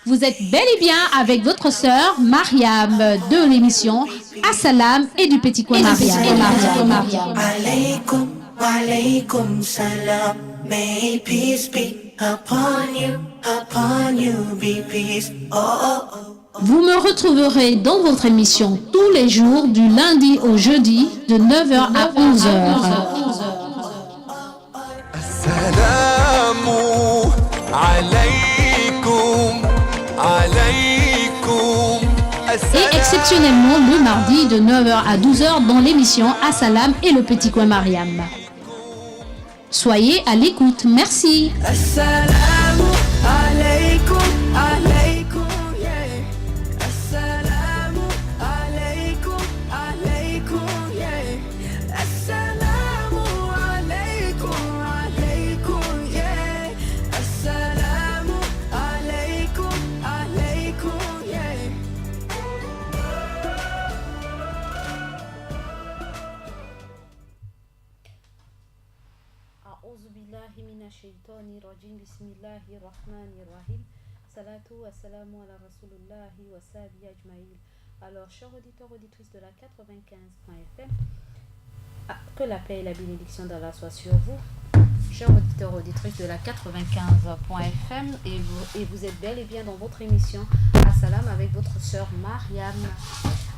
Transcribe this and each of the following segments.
Vous êtes bel et bien avec votre sœur Mariam de l'émission Assalam et du Petit Coin Mariam. Alaykum wa alaykum salam. May peace be upon you be peace. Oh, oh, oh. Vous me retrouverez dans votre émission tous les jours du lundi au jeudi de 9h à 11h. Assalamu alaykum alaykum. Et exceptionnellement le mardi de 9h à 12h dans l'émission Assalam et le Petit Coin Mariam. Soyez à l'écoute, merci. Assalamu alaykum alaykum, yeah. Assalamu alaykum alaykum, yeah. Assalamu alaykum alaykum, yeah. Assalamu alaykum alaykum, yeah. أعوذ بالله من الشيطان الرجيم بسم الله الرحمن الرحيم Salatu wa salamu ala Rasulullah wa sahbihi ajmaïl. Alors, chers auditeurs, auditrices de la 95.fm, que la paix et la bénédiction d'Allah soient sur vous. Chers auditeurs, auditrices de la 95.fm, et vous êtes bel et bien dans votre émission Assalam avec votre sœur Mariam.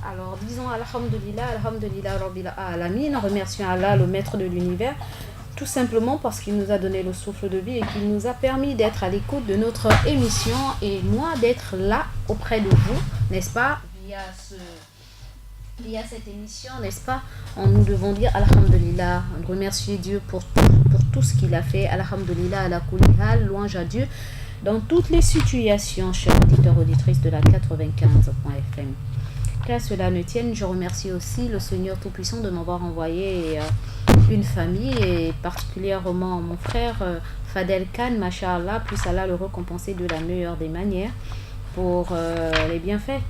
Alors, disons Alhamdulillah, Alhamdulillah, Rabbil Alamin, remercions Allah, le maître de l'univers, tout simplement parce qu'il nous a donné le souffle de vie et qu'il nous a permis d'être à l'écoute de notre émission et moi d'être là auprès de vous, n'est-ce pas, via cette émission, n'est-ce pas. Nous devons dire Alhamdulillah, remercier Dieu pour tout ce qu'il a fait. Alhamdulillah, ala kulli hal, louange à Dieu dans toutes les situations, chers auditeurs, auditrices de la 95.fm. Qu'à cela ne tienne, je remercie aussi le Seigneur Tout-Puissant de m'avoir envoyé une famille et particulièrement mon frère Fadel Khan, Masha'Allah, puisse Allah le récompenser de la meilleure des manières pour les bienfaits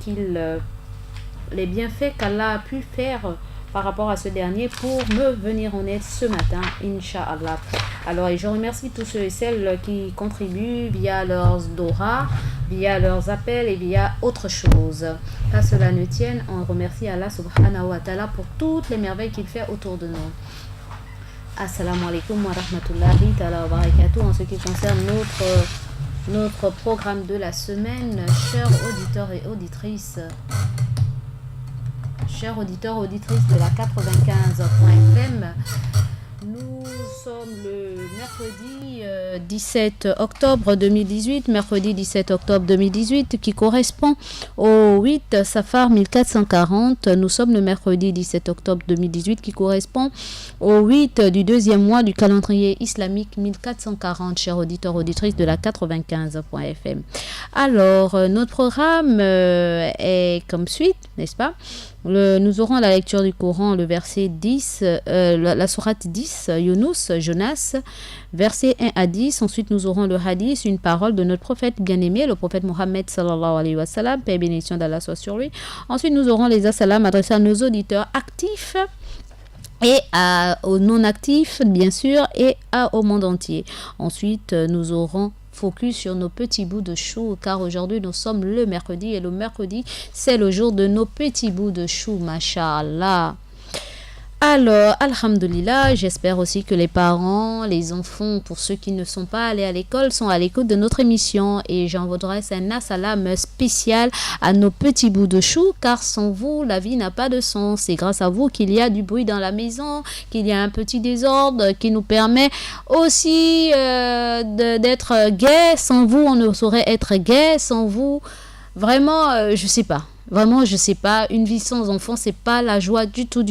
qu'Allah a pu faire par rapport à ce dernier pour me venir en aide ce matin, Inch'Allah. Alors, et je remercie tous ceux et celles qui contribuent via leurs doras, via leurs appels et via autre chose. Qu'à cela ne tienne, on remercie Allah subhanahu wa ta'ala pour toutes les merveilles qu'il fait autour de nous. Assalamu alaikum wa rahmatullahi ta'ala wa barakatuh. En ce qui concerne notre programme de la semaine, chers auditeurs et auditrices, de la 95.fm, nous sommes le mercredi 17 octobre 2018, qui correspond au 8 Safar 1440. Nous sommes le mercredi 17 octobre 2018 qui correspond au 8 du deuxième mois du calendrier islamique 1440, chers auditeurs, auditrices de la 95.fm. Alors, notre programme est comme suite, n'est-ce pas? Nous aurons la lecture du Coran, le verset 10, la sourate 10, Yunus, Jonas, verset 1 à 10. Ensuite, nous aurons le hadith, une parole de notre prophète bien-aimé, le prophèt Mohammed sallallahu alayhi wa sallam, paix et bénédiction d'Allah soit sur lui. Ensuite, nous aurons les assalam adressés à nos auditeurs actifs et aux non-actifs, bien sûr, et au monde entier. Ensuite, nous aurons focus sur nos petits bouts de chou, car aujourd'hui nous sommes le mercredi et le mercredi c'est le jour de nos petits bouts de chou, masha'Allah. Alors, alhamdulillah, j'espère aussi que les parents, les enfants, pour ceux qui ne sont pas allés à l'école, sont à l'écoute de notre émission. Et j'envoie un assalam spécial à nos petits bouts de chou, car sans vous, la vie n'a pas de sens. C'est grâce à vous qu'il y a du bruit dans la maison, qu'il y a un petit désordre qui nous permet aussi d'être gai. Sans vous, on ne saurait être gai. Sans vous, vraiment, je sais pas. Vraiment, je sais pas, une vie sans enfant, c'est pas la joie du tout.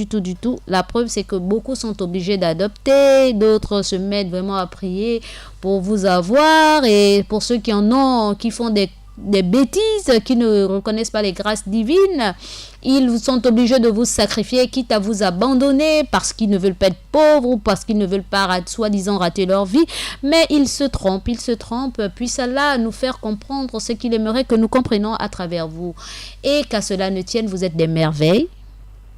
La preuve, c'est que beaucoup sont obligés d'adopter, d'autres se mettent vraiment à prier pour vous avoir, et pour ceux qui en ont, qui font des bêtises, qui ne reconnaissent pas les grâces divines, ils sont obligés de vous sacrifier, quitte à vous abandonner parce qu'ils ne veulent pas être pauvres ou parce qu'ils ne veulent pas soi-disant rater leur vie, mais ils se trompent. Puisse Allah nous faire comprendre ce qu'il aimerait que nous comprenions à travers vous. Et qu'à cela ne tienne, vous êtes des merveilles,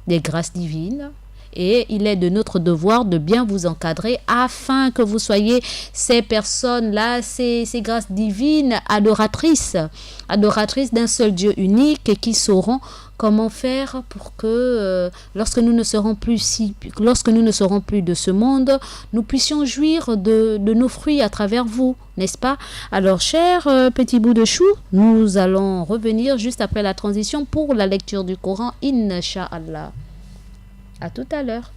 des grâces divines, Et il est de notre devoir de bien vous encadrer afin que vous soyez ces personnes-là, ces grâces divines, adoratrices d'un seul Dieu unique et qui sauront comment faire pour que lorsque nous ne serons plus de ce monde, nous puissions jouir de nos fruits à travers vous, n'est-ce pas? Alors, chers petits bouts de chou, nous allons revenir juste après la transition pour la lecture du Coran, Inch'Allah. À tout à l'heure.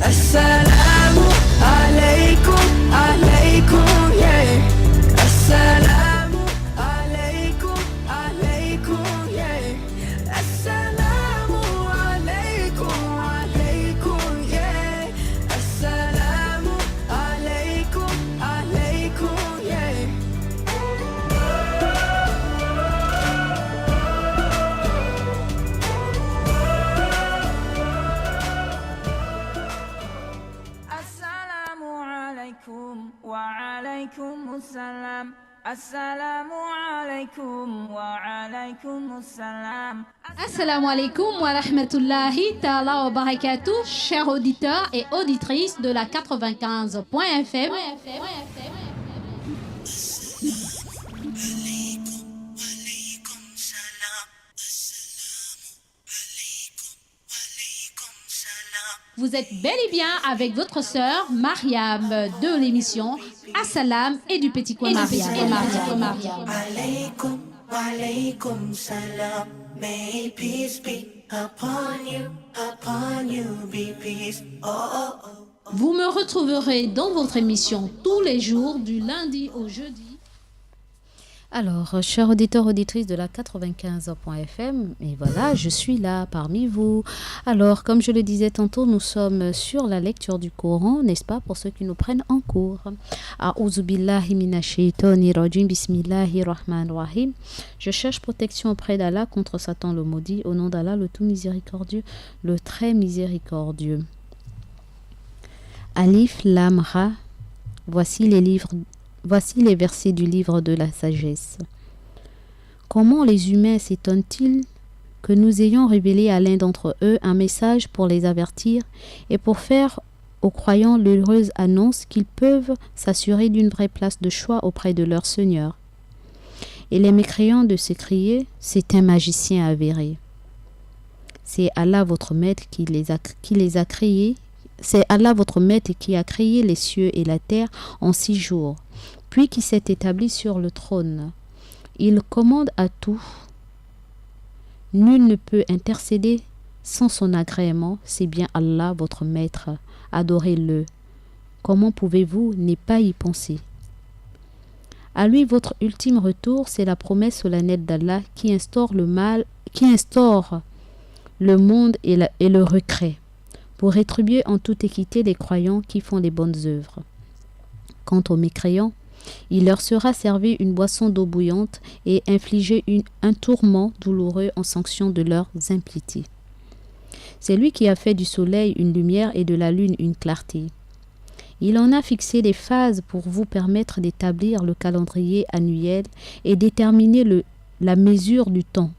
Assalamu alaikum, alaikum, yeah. Assalamu alaikum, alaikum, yeah. Assalamu alaikum, alaikum, yeah. Assalamu alaikum, alaikum, yeah. Assalamu alaikum wa alaikum assalam. Assalamu alaikum wa alaikum assalam. Assalamu alaikum wa rahmatullahi ta'ala wa barakatuh, chers auditeurs et auditrices de la 95.fm. Vous êtes bel et bien avec votre sœur Mariam de l'émission Assalam et du Petit Coin Mariam. Alaikum, alaikum salam. May peace be upon you be peace. Oh, oh, oh. Vous me retrouverez dans votre émission tous les jours du lundi au jeudi. Alors, chers auditeurs, auditrices de la 95.fm, et voilà, je suis là parmi vous. Alors, comme je le disais tantôt, nous sommes sur la lecture du Coran, n'est-ce pas, pour ceux qui nous prennent en cours. A'udhu billahi minash shaitanir rajim, bismillahir rahmanir rahim. Je cherche protection auprès d'Allah contre Satan le maudit, au nom d'Allah le tout miséricordieux, le très miséricordieux. Alif Lam Ra, voici les versets du livre de la sagesse. Comment les humains s'étonnent-ils que nous ayons révélé à l'un d'entre eux un message pour les avertir et pour faire aux croyants l'heureuse annonce qu'ils peuvent s'assurer d'une vraie place de choix auprès de leur Seigneur. Et les mécréants de s'écrier, c'est un magicien avéré. C'est Allah votre maître qui les a créés. C'est Allah votre maître qui a créé les cieux et la terre en 6 jours, puis qui s'est établi sur le trône. Il commande à tout. Nul ne peut intercéder sans son agrément, c'est bien Allah votre maître. Adorez-le. Comment pouvez-vous ne pas y penser? À lui votre ultime retour, c'est la promesse solennelle d'Allah qui instaure le monde et le recrée, pour rétribuer en toute équité les croyants qui font les bonnes œuvres. Quant aux mécréants, il leur sera servi une boisson d'eau bouillante et infligé un tourment douloureux en sanction de leurs impiétés. C'est lui qui a fait du soleil une lumière et de la lune une clarté. Il en a fixé les phases pour vous permettre d'établir le calendrier annuel et déterminer la mesure du temps.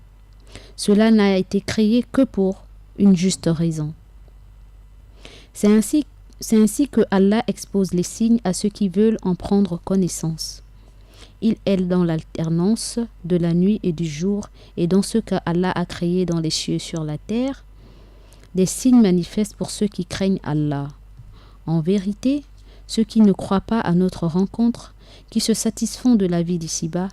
Cela n'a été créé que pour une juste raison. C'est ainsi que Allah expose les signes à ceux qui veulent en prendre connaissance. Il est dans l'alternance de la nuit et du jour, et dans ce qu'Allah a créé dans les cieux sur la terre, des signes manifestes pour ceux qui craignent Allah. En vérité, ceux qui ne croient pas à notre rencontre, qui se satisfont de la vie d'ici-bas,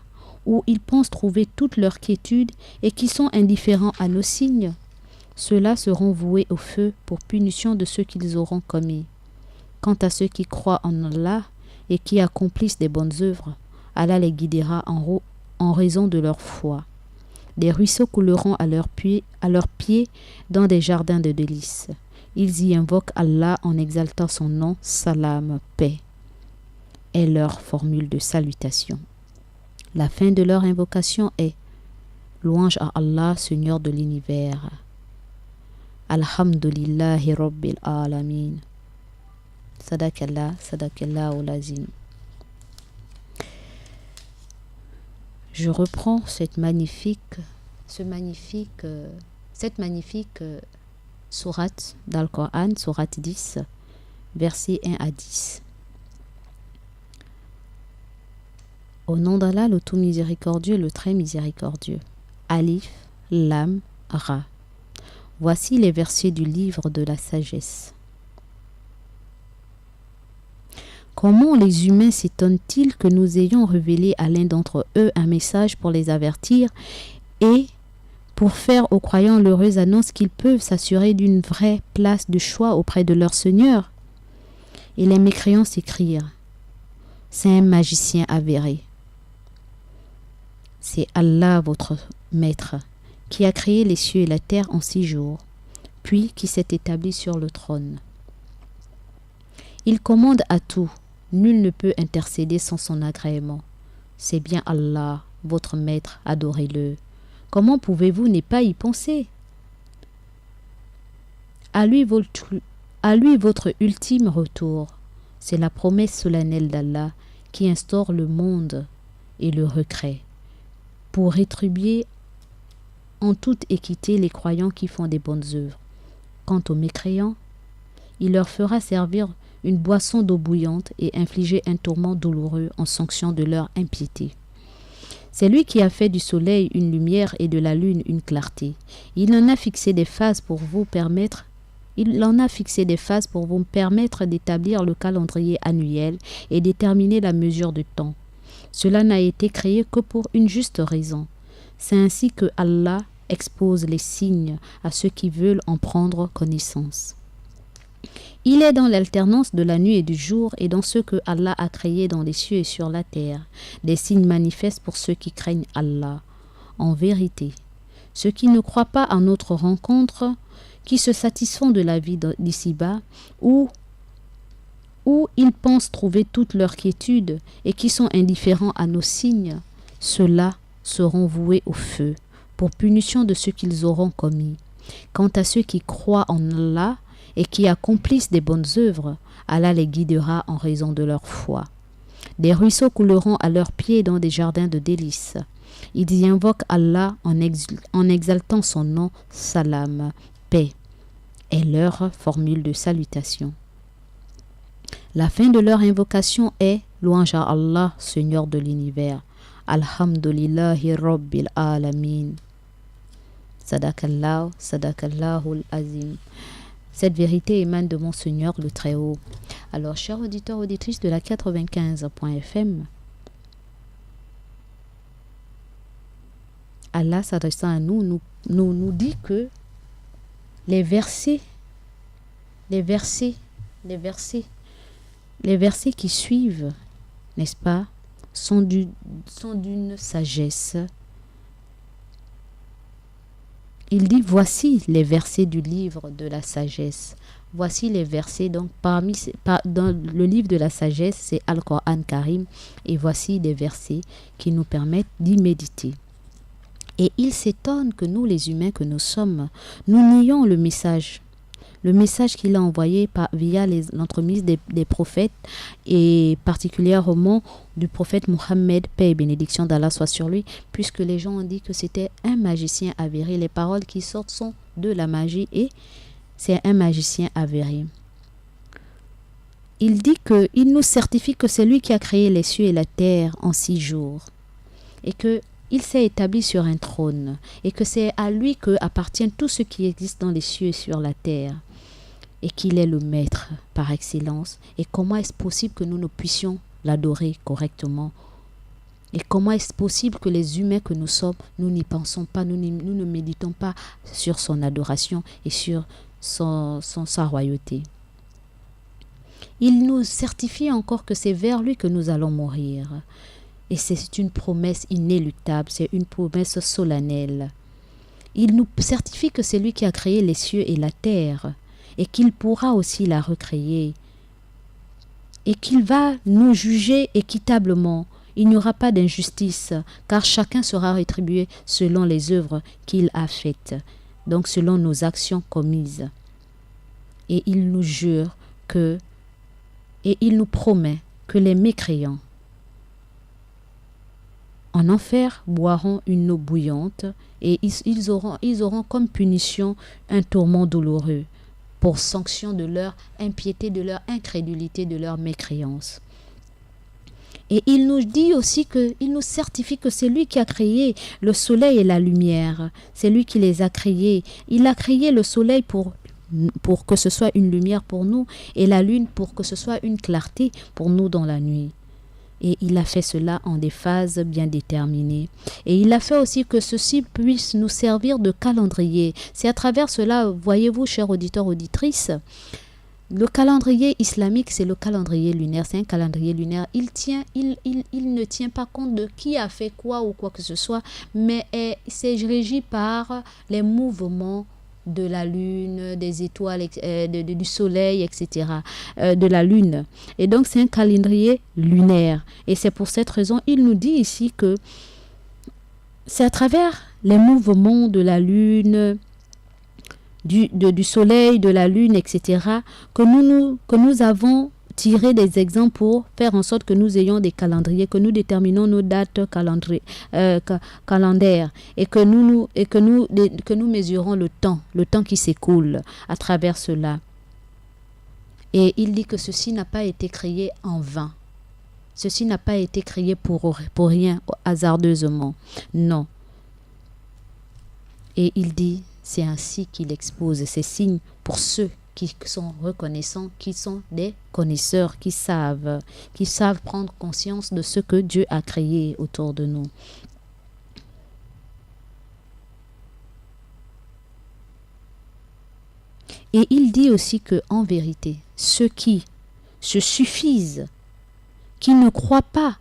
où ils pensent trouver toute leur quiétude et qui sont indifférents à nos signes, ceux-là seront voués au feu pour punition de ceux qu'ils auront commis. Quant à ceux qui croient en Allah et qui accomplissent des bonnes œuvres, Allah les guidera en raison de leur foi. Des ruisseaux couleront à leurs pieds dans des jardins de délices. Ils y invoquent Allah en exaltant son nom, salam, paix, est leur formule de salutation. La fin de leur invocation est louange à Allah, Seigneur de l'univers. Alhamdulillahi Rabbil Alamin. Sadakallah Lazim. Je reprends cette magnifique cette magnifique sourate dans le Coran, sourate 10, versets 1 à 10. Au nom d'Allah, le tout miséricordieux, le très miséricordieux. Alif, Lam, Ra. Voici les versets du livre de la sagesse. Comment les humains s'étonnent-ils que nous ayons révélé à l'un d'entre eux un message pour les avertir et pour faire aux croyants l'heureuse annonce qu'ils peuvent s'assurer d'une vraie place de choix auprès de leur Seigneur? Et les mécréants s'écrièrent: c'est un magicien avéré. C'est Allah votre maître, qui a créé les cieux et la terre en 6 jours, puis qui s'est établi sur le trône. Il commande à tout, nul ne peut intercéder sans son agrément. C'est bien Allah, votre maître, adorez-le. Comment pouvez-vous ne pas y penser? À lui votre ultime retour. C'est la promesse solennelle d'Allah qui instaure le monde et le recrée, pour rétribuer en toute équité les croyants qui font des bonnes œuvres. Quant aux mécréants, il leur fera servir une boisson d'eau bouillante et infliger un tourment douloureux en sanction de leur impiété. C'est lui qui a fait du soleil une lumière et de la lune une clarté. Il en a fixé des phases pour vous permettre d'établir le calendrier annuel et déterminer la mesure de temps. Cela n'a été créé que pour une juste raison. C'est ainsi que Allah expose les signes à ceux qui veulent en prendre connaissance. Il est dans l'alternance de la nuit et du jour et dans ce que Allah a créé dans les cieux et sur la terre, des signes manifestes pour ceux qui craignent Allah. En vérité, ceux qui ne croient pas à notre rencontre, qui se satisfont de la vie d'ici-bas, où ils pensent trouver toute leur quiétude et qui sont indifférents à nos signes, ceux-là seront voués au feu, pour punition de ce qu'ils auront commis. Quant à ceux qui croient en Allah et qui accomplissent des bonnes œuvres, Allah les guidera en raison de leur foi. Des ruisseaux couleront à leurs pieds dans des jardins de délices. Ils y invoquent Allah en exaltant son nom, salam, paix, est leur formule de salutation. La fin de leur invocation est louange à Allah, Seigneur de l'univers. Alhamdulillahi Rabbil Alamin. Sadakallahul Azim. Cette vérité émane de mon Seigneur le Très-Haut. Alors, chers auditeurs, auditrices de la 95.fm, Allah s'adressant à nous dit que les versets qui suivent, n'est-ce pas, sont d'une sagesse. Il dit: voici les versets du livre de la sagesse. Voici les versets, donc dans le livre de la sagesse, c'est Al-Qur'an Karim, et voici des versets qui nous permettent d'y méditer. Et il s'étonne que nous, les humains que nous sommes, nous nions le message qu'il a envoyé via l'entremise des prophètes, et particulièrement du prophète Mohammed, paix et bénédiction d'Allah soit sur lui, puisque les gens ont dit que c'était un magicien avéré. Les paroles qui sortent sont de la magie et c'est un magicien avéré. Il dit qu'il nous certifie que c'est lui qui a créé les cieux et la terre en 6 jours et qu'il s'est établi sur un trône et que c'est à lui que appartient tout ce qui existe dans les cieux et sur la terre, et qu'il est le maître par excellence. Et comment est-ce possible que nous ne puissions l'adorer correctement? Et comment est-ce possible que les humains que nous sommes, nous n'y pensons pas, nous ne méditons pas sur son adoration et sur sa royauté? Il nous certifie encore que c'est vers lui que nous allons mourir. Et c'est une promesse inéluctable, c'est une promesse solennelle. Il nous certifie que c'est lui qui a créé les cieux et la terre, et qu'il pourra aussi la recréer, et qu'il va nous juger équitablement. Il n'y aura pas d'injustice, car chacun sera rétribué selon les œuvres qu'il a faites, donc selon nos actions commises. Et il nous jure et il nous promet que les mécréants en enfer boiront une eau bouillante et ils auront comme punition un tourment douloureux pour sanction de leur impiété, de leur incrédulité, de leur mécréance. Et il nous dit aussi il nous certifie que c'est lui qui a créé le soleil et la lumière. C'est lui qui les a créés. Il a créé le soleil pour que ce soit une lumière pour nous et la lune pour que ce soit une clarté pour nous dans la nuit. Et il a fait cela en des phases bien déterminées. Et il a fait aussi que ceci puisse nous servir de calendrier. C'est à travers cela, voyez-vous, chers auditeurs, auditrices, le calendrier islamique, c'est le calendrier lunaire. C'est un calendrier lunaire. Il ne tient pas compte de qui a fait quoi ou quoi que ce soit, mais c'est régi par les mouvements de la lune, des étoiles, du soleil, etc., de la lune. Et donc, c'est un calendrier lunaire. Et c'est pour cette raison, il nous dit ici que c'est à travers les mouvements de la lune, du soleil, de la lune, etc., que nous avons tiré des exemples pour faire en sorte que nous ayons des calendriers, que nous déterminons nos dates calendaires et que nous mesurons le temps qui s'écoule à travers cela. Et il dit que ceci n'a pas été créé en vain. Ceci n'a pas été créé pour rien, hasardeusement. Non. Et il dit, c'est ainsi qu'il expose ces signes pour ceux qui sont reconnaissants, qui sont des connaisseurs, qui savent prendre conscience de ce que Dieu a créé autour de nous. Et il dit aussi que, en vérité, ceux qui se suffisent, qui ne croient pas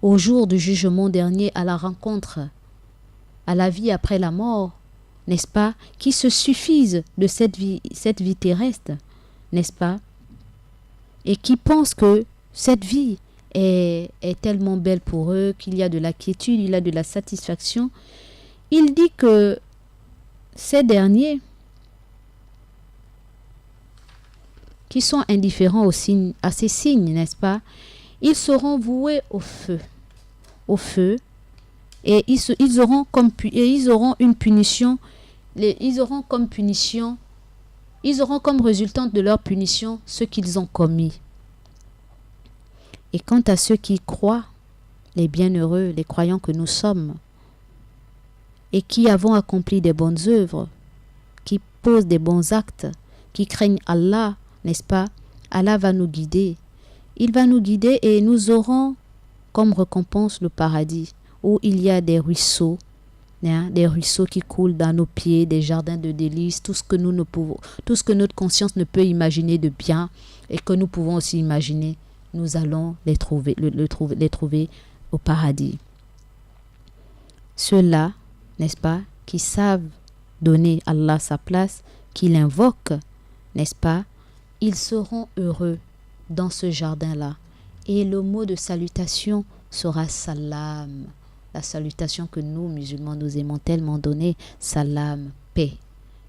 au jour du jugement dernier, à la rencontre, à la vie après la mort, n'est-ce pas, qui se suffisent de cette vie terrestre, n'est-ce pas, et qui pensent que cette vie est tellement belle pour eux, qu'il y a de la quiétude, il y a de la satisfaction. Il dit que ces derniers, qui sont indifférents à ces signes, n'est-ce pas, ils seront voués au feu, et ils auront une punition. Ils auront comme résultante de leur punition ce qu'ils ont commis. Et quant à ceux qui croient, les bienheureux, les croyants que nous sommes, et qui avons accompli des bonnes œuvres, qui posent des bons actes, qui craignent Allah, n'est-ce pas? Allah va nous guider. Il va nous guider et nous aurons comme récompense le paradis, où il y a des ruisseaux, des ruisseaux qui coulent dans nos pieds, des jardins de délices, tout ce que notre conscience ne peut imaginer de bien et que nous pouvons aussi imaginer, nous allons les trouver au paradis. Ceux-là, n'est-ce pas, qui savent donner à Allah sa place, qui l'invoquent, n'est-ce pas, ils seront heureux dans ce jardin-là. Et le mot de salutation sera salam. La salutation que nous, musulmans, nous aimons tellement donner, salam, paix,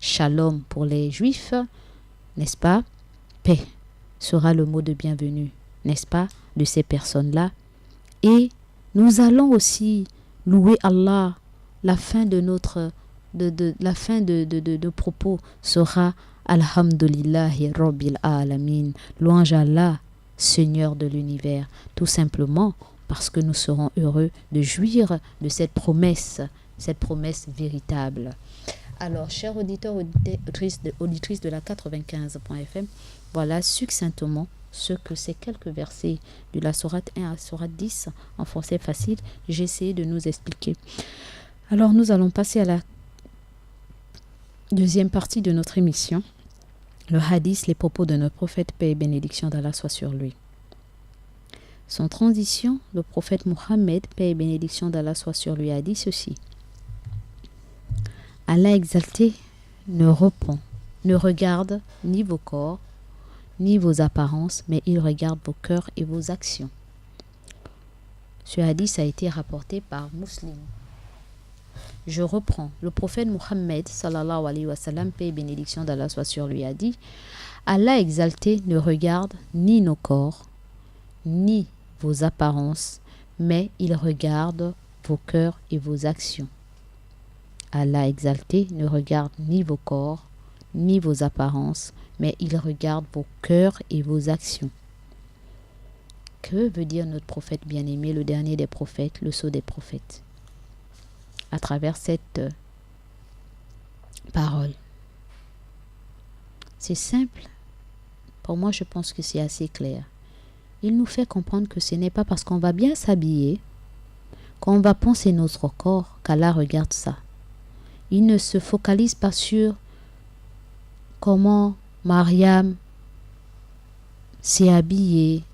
shalom pour les juifs, n'est-ce pas? Paix sera le mot de bienvenue, n'est-ce pas, de ces personnes-là. Et nous allons aussi louer Allah. La fin de propos sera Alhamdulillahi Rabbil Alamin. Louange à Allah, Seigneur de l'univers. Tout simplement parce que nous serons heureux de jouir de cette promesse véritable. Alors, chers auditeurs, auditrices de la 95.fm, voilà succinctement ce que ces quelques versets de la sourate 1 à la sourate 10 en français facile, j'ai essayé de nous expliquer. Alors, nous allons passer à la deuxième partie de notre émission, le hadith, les propos de notre prophète, paix et bénédiction d'Allah soit sur lui. Sans transition, le prophète Mohammed, paix et bénédiction d'Allah soit sur lui, a dit ceci. Allah exalté ne regarde ni vos corps, ni vos apparences, mais il regarde vos cœurs et vos actions. Ce hadith a été rapporté par Muslim. Je reprends. Le prophète Mohammed, sallallahu alayhi wa sallam, paix et bénédiction d'Allah soit sur lui, a dit Allah exalté ne regarde ni nos corps, ni vos apparences, mais il regarde vos cœurs et vos actions. Allah exalté ne regarde ni vos corps, ni vos apparences, mais il regarde vos cœurs et vos actions. Que veut dire notre prophète bien-aimé, le dernier des prophètes, le sceau des prophètes? À travers cette parole. C'est simple. Pour moi, je pense que c'est assez clair. Il nous fait comprendre que ce n'est pas parce qu'on va bien s'habiller, qu'on va poncer notre corps, qu'Allah regarde ça. Il ne se focalise pas sur comment Mariam s'est habillée,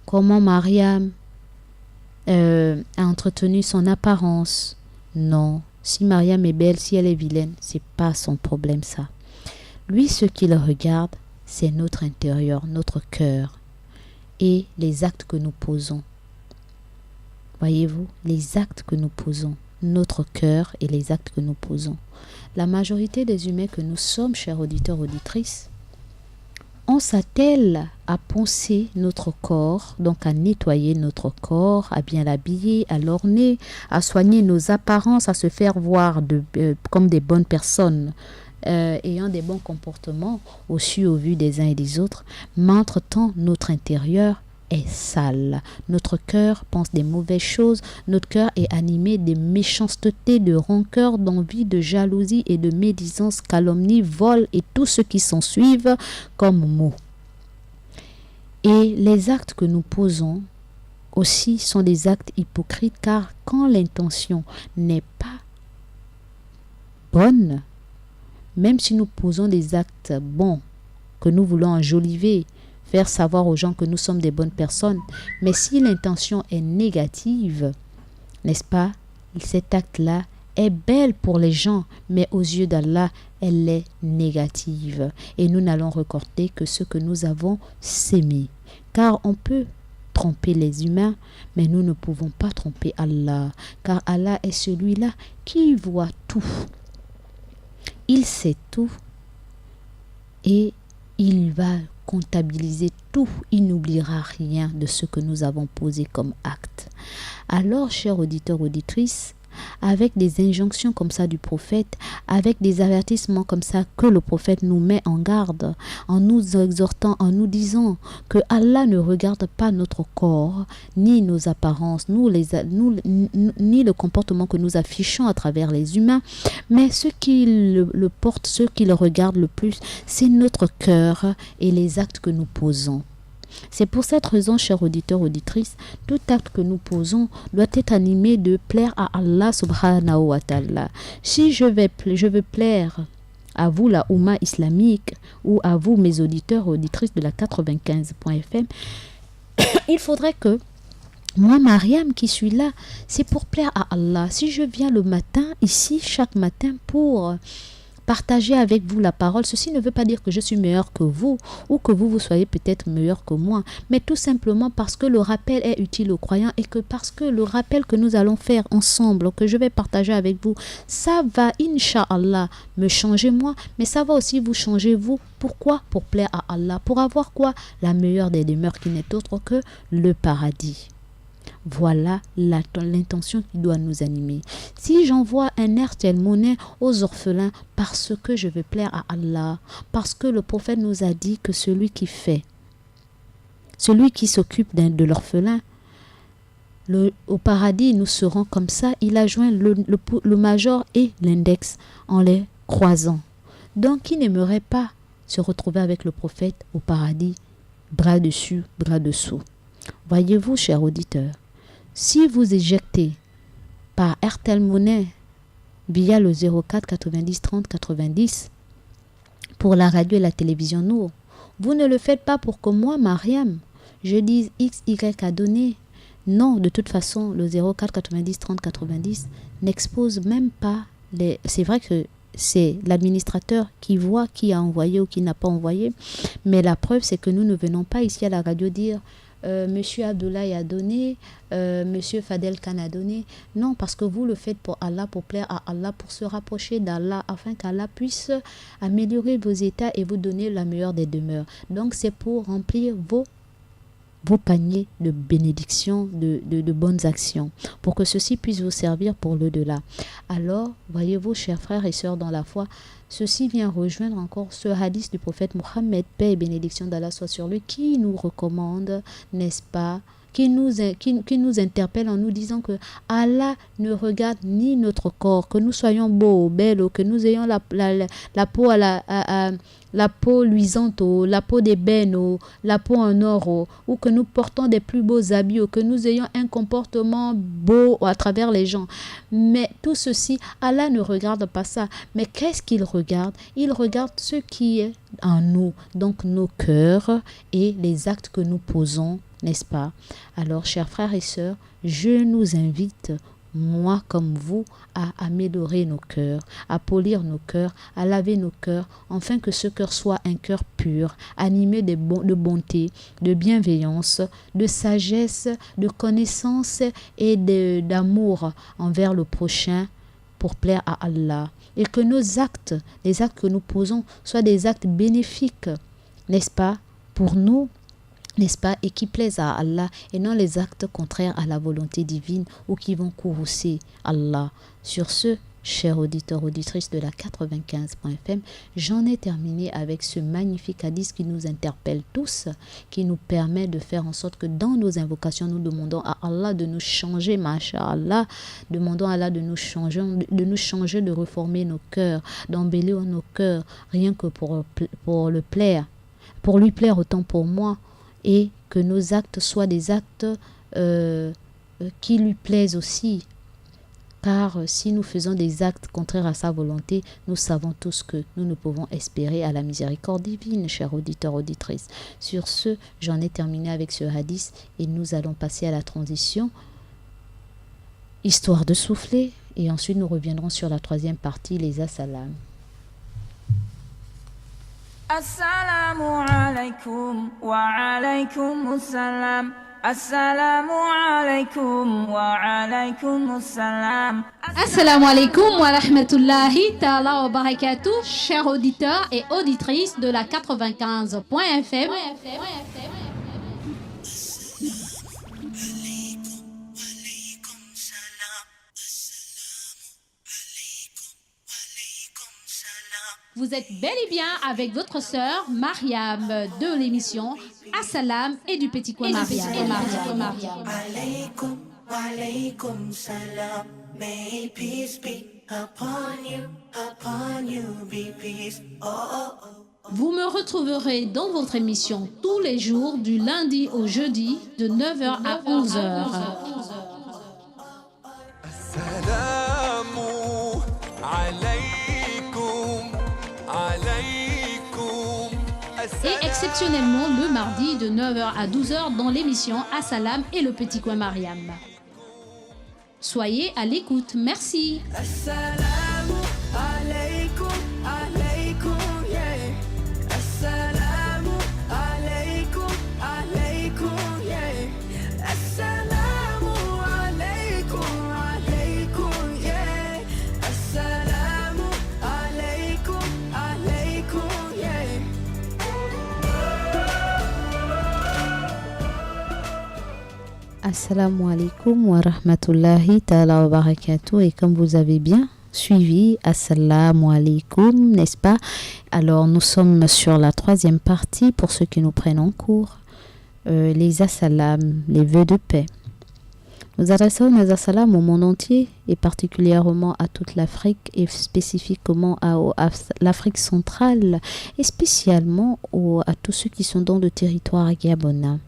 comment Mariam a entretenu son apparence. Non, si Mariam est belle, si elle est vilaine, c'est pas son problème ça. Lui, ce qu'il regarde, c'est notre intérieur, notre cœur et les actes que nous posons. Voyez-vous, les actes que nous posons, notre cœur et les actes que nous posons. La majorité des humains que nous sommes, chers auditeurs, auditrices, on s'attelle à poncer notre corps, donc à nettoyer notre corps, à bien l'habiller, à l'orner, à soigner nos apparences, à se faire voir comme des bonnes personnes, ayant des bons comportements au su au vu des uns et des autres. Mais entre-temps, notre intérieur est sale. Notre cœur pense des mauvaises choses. Notre cœur est animé de méchanceté, de rancœur, d'envie, de jalousie et de médisance, calomnie, vol et tout ce qui s'ensuivent comme mots. Et les actes que nous posons aussi sont des actes hypocrites, car quand l'intention n'est pas bonne, même si nous posons des actes bons, que nous voulons enjoliver, faire savoir aux gens que nous sommes des bonnes personnes, mais si l'intention est négative, n'est-ce pas, cet acte-là est belle pour les gens, mais aux yeux d'Allah, elle est négative. Et nous n'allons recorder que ce que nous avons sémé. Car on peut tromper les humains, mais nous ne pouvons pas tromper Allah, car Allah est celui-là qui voit tout. Il sait tout et il va comptabiliser tout. Il n'oubliera rien de ce que nous avons posé comme acte. Alors, chers auditeurs, auditrices, avec des injonctions comme ça du prophète, avec des avertissements comme ça que le prophète nous met en garde, en nous exhortant, en nous disant que Allah ne regarde pas notre corps, ni nos apparences, ni le comportement que nous affichons à travers les humains, mais ce qui le porte, ce qui le regarde le plus, c'est notre cœur et les actes que nous posons. C'est pour cette raison, chers auditeurs, auditrices, tout acte que nous posons doit être animé de plaire à Allah subhanahu wa ta'ala. Si je veux plaire à vous, la Oumma islamique, ou à vous, mes auditeurs, auditrices de la 95.fm, il faudrait que moi, Mariam, qui suis là, c'est pour plaire à Allah. Si je viens le matin, ici, chaque matin, pour partager avec vous la parole, ceci ne veut pas dire que je suis meilleur que vous ou que vous soyez peut-être meilleur que moi, mais tout simplement parce que le rappel est utile aux croyants et que parce que le rappel que nous allons faire ensemble, que je vais partager avec vous, ça va, Inch'Allah, me changer moi, mais ça va aussi vous changer vous. Pourquoi? Pour plaire à Allah, pour avoir quoi? La meilleure des demeures qui n'est autre que le paradis. Voilà l'intention qui doit nous animer. Si j'envoie un Airtel Money aux orphelins parce que je veux plaire à Allah, parce que le prophète nous a dit que celui qui s'occupe de l'orphelin, au paradis, nous serons comme ça. Il a joint le major et l'index en les croisant. Donc, qui n'aimerait pas se retrouver avec le prophète au paradis, bras dessus, bras dessous? Voyez-vous, chers auditeurs, si vous éjectez par Airtel Money via le 04 90 30 90 pour la radio et la télévision Nour, vous ne le faites pas pour que moi, Mariam, je dise X, Y à donner. Non, de toute façon, le 04 90 30 90 n'expose même pas les... C'est vrai que c'est l'administrateur qui voit qui a envoyé ou qui n'a pas envoyé, mais la preuve, c'est que nous ne venons pas ici à la radio dire Monsieur Abdoulaye a donné, Monsieur Fadel Khan a donné. Non, parce que vous le faites pour Allah, pour plaire à Allah, pour se rapprocher d'Allah, afin qu'Allah puisse améliorer vos états et vous donner la meilleure des demeures. Donc c'est pour remplir vos paniers de bénédictions, de bonnes actions, pour que ceci puisse vous servir pour l'au-delà. Alors, voyez-vous, chers frères et sœurs dans la foi, ceci vient rejoindre encore ce hadith du prophète Mohammed, paix et bénédiction d'Allah soit sur lui, qui nous recommande, n'est-ce pas, qui nous interpelle en nous disant que Allah ne regarde ni notre corps, que nous soyons beaux, belles, que nous ayons la peau la peau luisante, la peau d'ébène, la peau en or, ou que nous portons des plus beaux habits, ou que nous ayons un comportement beau à travers les gens. Mais tout ceci, Allah ne regarde pas ça. Mais qu'est-ce qu'il regarde? Il regarde ce qui est en nous, donc nos cœurs et les actes que nous posons, n'est-ce pas? Alors, chers frères et sœurs, je nous invite, moi comme vous, à améliorer nos cœurs, à polir nos cœurs, à laver nos cœurs, afin que ce cœur soit un cœur pur, animé de bonté, de bienveillance, de sagesse, de connaissance et d'amour envers le prochain pour plaire à Allah. Et que nos actes, les actes que nous posons, soient des actes bénéfiques, n'est-ce pas, pour nous, n'est-ce pas, et qui plaisent à Allah, et non les actes contraires à la volonté divine ou qui vont courroucer Allah. Sur ce, chers auditeurs, auditrices de la 95.fm, j'en ai terminé avec ce magnifique hadith qui nous interpelle tous, qui nous permet de faire en sorte que dans nos invocations, nous demandons à Allah de nous changer, masha'Allah, demandons à Allah de nous changer, de reformer nos cœurs, d'embellir nos cœurs, rien que pour le plaire, pour lui plaire autant pour moi, et que nos actes soient des actes qui lui plaisent aussi. Car si nous faisons des actes contraires à sa volonté, nous savons tous que nous ne pouvons espérer à la miséricorde divine, chers auditeurs, auditrices. Sur ce, j'en ai terminé avec ce hadith et nous allons passer à la transition, histoire de souffler, et ensuite nous reviendrons sur la troisième partie, les as-salam. Assalamu alaikum wa alaikum assalam. Assalamu alaikum wa alaikum assalam. Assalamu alaikum wa rahmatullahi ta'ala wa barakatuh, chers auditeurs et auditrices de la 95.fm. Vous êtes bel et bien avec votre sœur Mariam de l'émission As-Salam et du Petit Coin Mariam. Alaykum, alaykum salam. May peace be upon you be peace. Oh, oh, oh. Vous me retrouverez dans votre émission tous les jours du lundi au jeudi de 9h à 11h. Assalamu alaykum. Et exceptionnellement le mardi de 9h à 12h dans l'émission As-Salam et le Petit Coin Mariam. Soyez à l'écoute, merci. Assalamu alaykum, alaykum, yeah. Assalamu alaykum, alaykum, yeah. Assalamu alaykum, alaykum, yeah. Assalamu alaykum, alaykum, yeah. Assalamu alaikum wa rahmatullahi ta'ala wa barakatuh. Et comme vous avez bien suivi, assalamu alaikum, n'est-ce pas? Alors nous sommes sur la troisième partie pour ceux qui nous prennent en cours, les assalam, les vœux de paix. Nous adressons nos assalam au monde entier et particulièrement à toute l'Afrique et spécifiquement à l'Afrique centrale et spécialement à tous ceux qui sont dans le territoire gabonais.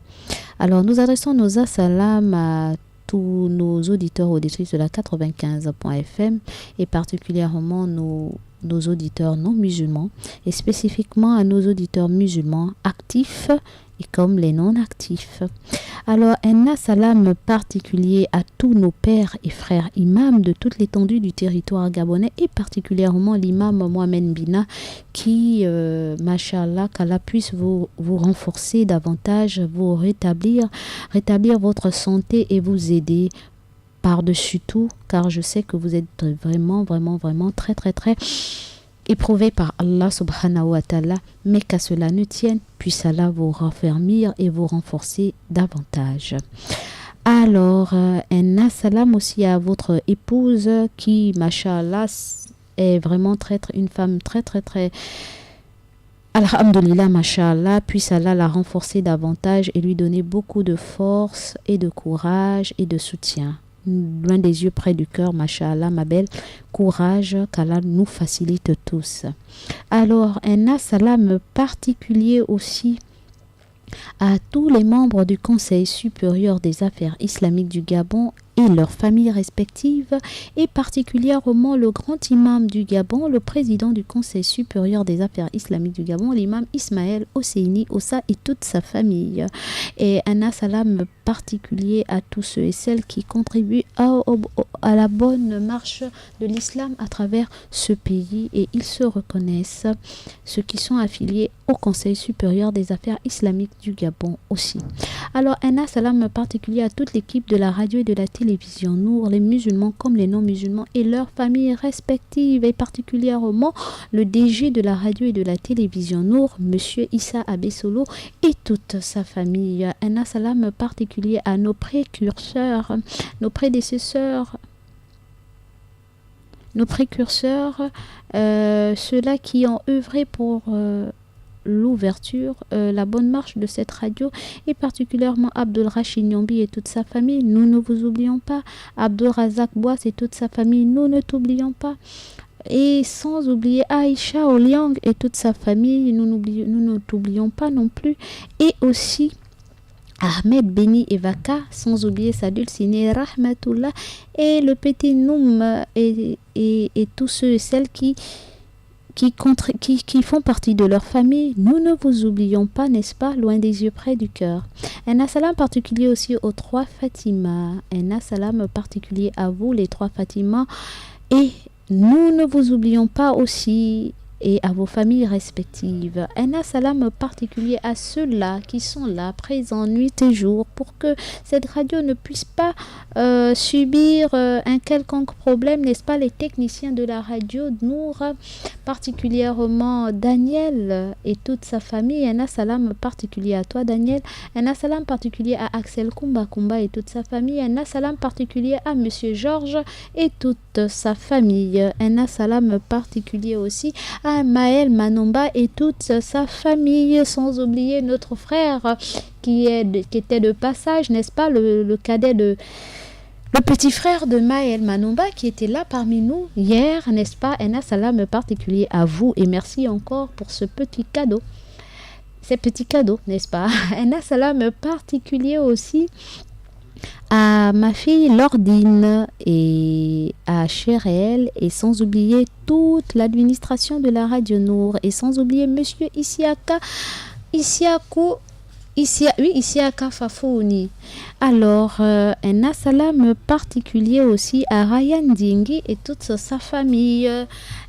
Alors, nous adressons nos assalam à tous nos auditeurs, auditrices de la 95.fm et particulièrement nos auditeurs non musulmans et spécifiquement à nos auditeurs musulmans actifs et comme les non-actifs. Alors, un assalam particulier à tous nos pères et frères imams de toute l'étendue du territoire gabonais et particulièrement l'imam Mohamed Bina qui, machallah, qu'Allah puisse vous renforcer davantage, vous rétablir votre santé et vous aider par-dessus tout, car je sais que vous êtes vraiment très éprouvés par Allah subhanahu wa ta'ala, mais qu'à cela ne tienne, puisse Allah vous raffermir et vous renforcer davantage. Alors, un salam aussi à votre épouse qui, mashallah, est vraiment une femme très très très alhamdulillah, mashallah, puisse Allah la renforcer davantage et lui donner beaucoup de force et de courage et de soutien. Loin des yeux, près du cœur, mashallah, ma belle, courage, qu'Allah nous facilite tous. Alors, un salam particulier aussi à tous les membres du Conseil supérieur des affaires islamiques du Gabon et leurs familles respectives, et particulièrement le grand imam du Gabon, le président du Conseil supérieur des affaires islamiques du Gabon, l'imam Ismaël Hosseini Ossa et toute sa famille. Et un salam particulier à tous ceux et celles qui contribuent à la bonne marche de l'islam à travers ce pays, et ils se reconnaissent, ceux qui sont affiliés au Conseil supérieur des affaires islamiques du Gabon aussi. Alors, un salam particulier à toute l'équipe de la radio et de la télévision Nour, les musulmans comme les non-musulmans et leurs familles respectives, et particulièrement le DG de la radio et de la télévision Nour, Monsieur Issa Abessolo et toute sa famille. Un salam particulier à nos précurseurs, nos prédécesseurs, ceux-là qui ont œuvré pour l'ouverture, la bonne marche de cette radio, et particulièrement Abdul Rachid Nyombi et toute sa famille, nous ne vous oublions pas. Abdul Razak Boas et toute sa famille, nous ne t'oublions pas. Et sans oublier Aïcha Oliang et toute sa famille, nous ne t'oublions pas non plus. Et aussi Ahmed Beni Evaka, sans oublier sa dulcinée Rahmatullah et le petit Noum et tous ceux et celles qui font partie de leur famille, nous ne vous oublions pas, n'est-ce pas, loin des yeux, près du cœur. Un salam particulier aussi aux trois Fatima, un salam particulier à vous, les trois Fatima, et nous ne vous oublions pas aussi, et à vos familles respectives. Un salam particulier à ceux-là qui sont là, présents nuit et jour, pour que cette radio ne puisse pas subir un quelconque problème, n'est-ce pas, les techniciens de la radio Nour, particulièrement Daniel et toute sa famille. Un salam particulier à toi, Daniel. Un salam particulier à Axel Kumba et toute sa famille. Un salam particulier à Monsieur Georges et toute sa famille. Un salam particulier aussi à Maël Manomba et toute sa famille, sans oublier notre frère qui était de passage, n'est-ce pas, le cadet le petit frère de Maël Manomba qui était là parmi nous hier, n'est-ce pas. Un salam particulier à vous et merci encore pour ces petits cadeaux, n'est-ce pas. Un salam particulier aussi à ma fille Lordine et à Chérel, et sans oublier toute l'administration de la radio Nour, et sans oublier Monsieur Isiaka Fafouni. Alors, un salam particulier aussi à Ryan Dingi et toute sa famille.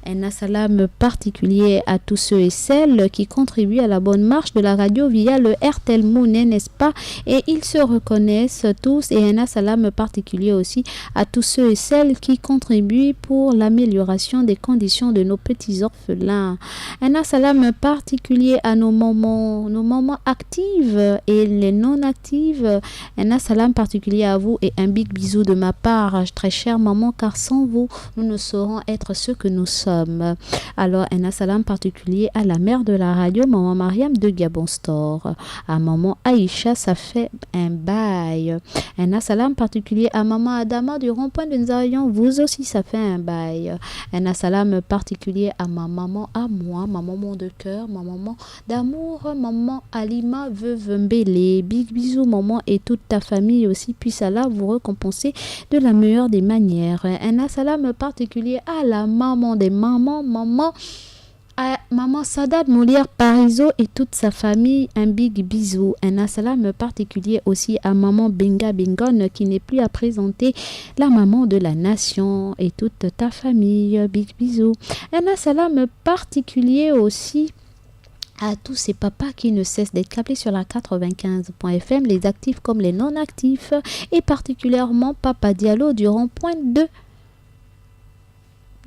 Un salam particulier à tous ceux et celles qui contribuent à la bonne marche de la radio via le RTL Mounet, n'est-ce pas? Et ils se reconnaissent tous. Et un salam particulier aussi à tous ceux et celles qui contribuent pour l'amélioration des conditions de nos petits orphelins. Un salam particulier à nos mamans actives et les non actives. Un salam particulier à vous et un big bisou de ma part, très chère maman, car sans vous, nous ne saurons être ce que nous sommes. Alors, un salam particulier à la mère de la radio, maman Mariam de Gabon Store. À maman Aïcha, ça fait un bail. Un salam particulier à maman Adama du rond-point de Nzarion, vous aussi, ça fait un bail. Un salam particulier à ma maman, à moi, ma maman de cœur, ma maman d'amour, maman Alima Veuve Mbélé. Big bisous, maman, et toute ta famille aussi, puisse Allah vous récompenser de la meilleure des manières. Un salam particulier à la maman des mamans, maman Sadat Molière Parizeau et toute sa famille, un big bisou. Un salam particulier aussi à maman Benga Bengon qui n'est plus à présenter, la maman de la nation, et toute ta famille, big bisou. Un salam particulier aussi à tous ces papas qui ne cessent d'être câblés sur la 95.fm, les actifs comme les non-actifs, et particulièrement Papa Diallo du rond-point de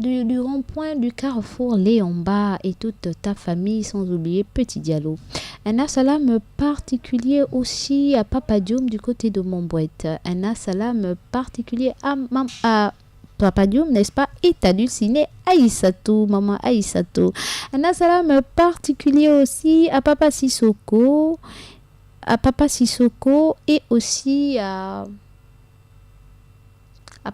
du rond-point du carrefour Léomba et toute ta famille, sans oublier Petit Diallo. Un salam particulier aussi à Papa Dioum du côté de Montbouette. Un salam particulier à Papa Dioum, n'est-ce pas? Et t'as dulciné Aïssatou, maman Aïssatou. Un salam particulier aussi à Papa Sissoko et aussi à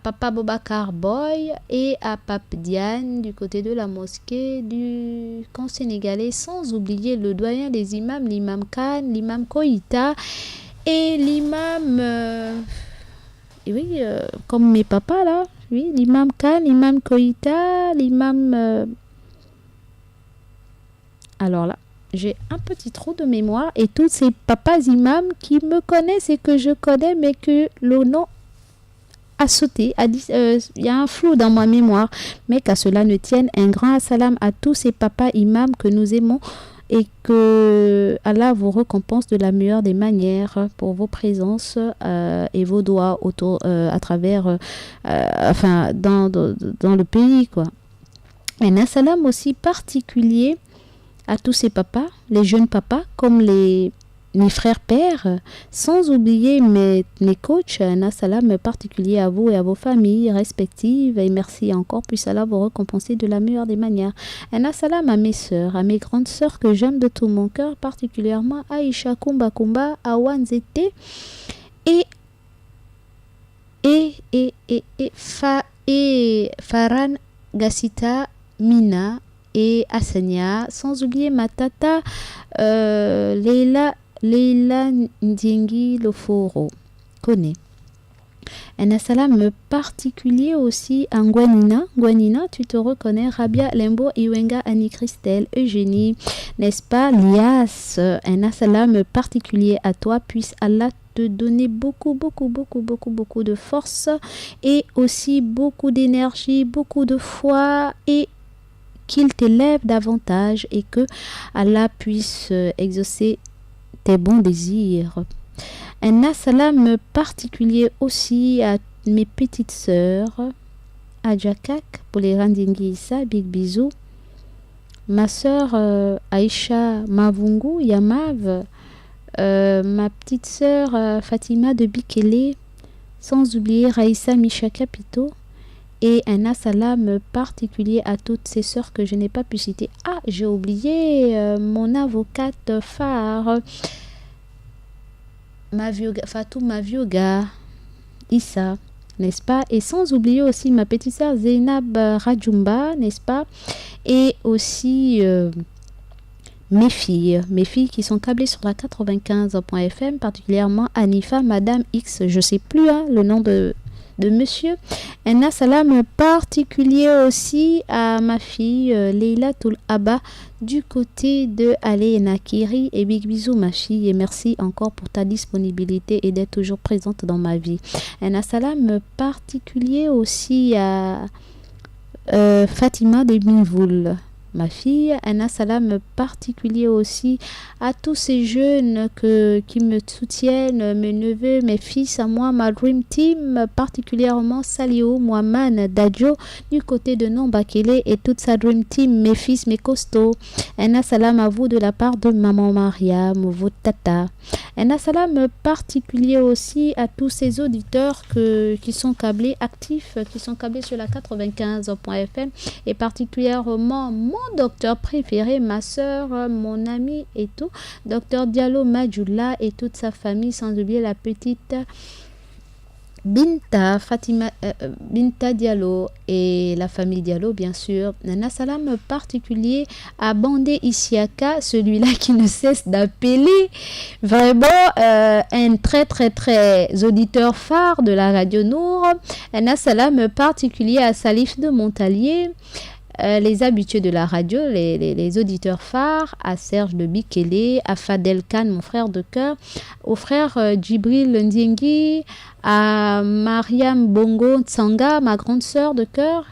Papa Bobakar Boy et à Pape Diane du côté de la mosquée du camp sénégalais, sans oublier le doyen des imams, l'imam Khan, l'imam Koïta et l'imam comme mes papas là, oui, l'imam Khan, l'imam Koïta, l'imam alors là j'ai un petit trou de mémoire et tous ces papas imams qui me connaissent et que je connais mais que le nom a sauté, il y a un flou dans ma mémoire, mais qu'à cela ne tienne, un grand salam à tous ces papas imams que nous aimons et que Allah vous récompense de la meilleure des manières pour vos présences et vos doigts autour, à travers, dans le pays, quoi. Et un salam aussi particulier à tous ces papas, les jeunes papas, comme mes frères pères, sans oublier mes coachs. Un salam particulier à vous et à vos familles respectives. Et merci encore, puisse Allah vous récompenser de la meilleure des manières. Un salam à mes sœurs, à mes grandes sœurs que j'aime de tout mon cœur, particulièrement Aïcha Kumba Kumba, Awan Zete et Faran Gassita Mina et Asania, sans oublier ma tata Leila Ndingi Loforo, connais. Un salam particulier aussi à Ngwanina. Ngwanina, tu te reconnais, Rabia Lembo, Iwenga, Annie Christelle, Eugénie, n'est-ce pas, Lias. Un salam particulier à toi, puisse Allah te donner beaucoup de force et aussi beaucoup d'énergie, beaucoup de foi et qu'il t'élève davantage et que Allah puisse exaucer tes bons désirs. Un salam particulier aussi à mes petites sœurs, à Jakak, pour les Randingi Issa, big bisous. Ma sœur Aïcha Mavungu Yamav, ma petite sœur Fatima de Bikele, sans oublier Raïssa Misha Capito. Et un salam particulier à toutes ces sœurs que je n'ai pas pu citer. Ah, j'ai oublié mon avocate phare, Fatou Mavioga Issa, n'est-ce pas? Et sans oublier aussi ma petite sœur Zainab Rajumba, n'est-ce pas? Et aussi mes filles qui sont câblées sur la 95.fm, particulièrement Anifa, Madame X, je sais plus le nom de monsieur. Un salam particulier aussi à ma fille Leila Toul Abba du côté de Ali Nakiri, et big bisous ma fille et merci encore pour ta disponibilité et d'être toujours présente dans ma vie. Un salam particulier aussi à Fatima de Binvoul, ma fille. Un salam particulier aussi à tous ces jeunes qui me soutiennent, mes neveux, mes fils, à moi, ma Dream Team, particulièrement Salio, Mohamed, Dadjo, du côté de Nombakele et toute sa Dream Team, mes fils, mes costauds. Un salam à vous de la part de maman Mariam, votre tata. Un salam particulier aussi à tous ces auditeurs qui sont câblés actifs, qui sont câblés sur la 95.fm et particulièrement mon docteur préféré, ma soeur, mon ami et tout, docteur Diallo Madjoula et toute sa famille, sans oublier la petite Binta Diallo et la famille Diallo, bien sûr. Un salam particulier à Bandé Isiaka, celui-là qui ne cesse d'appeler vraiment un très auditeur phare de la radio Nour. Un salam particulier à Salif de Montalier, les habitués de la radio, les auditeurs phares, à Serge de Bikele, à Fadel Khan, mon frère de cœur, au frère Djibril Ndiengi, à Mariam Bongo Tsanga, ma grande sœur de cœur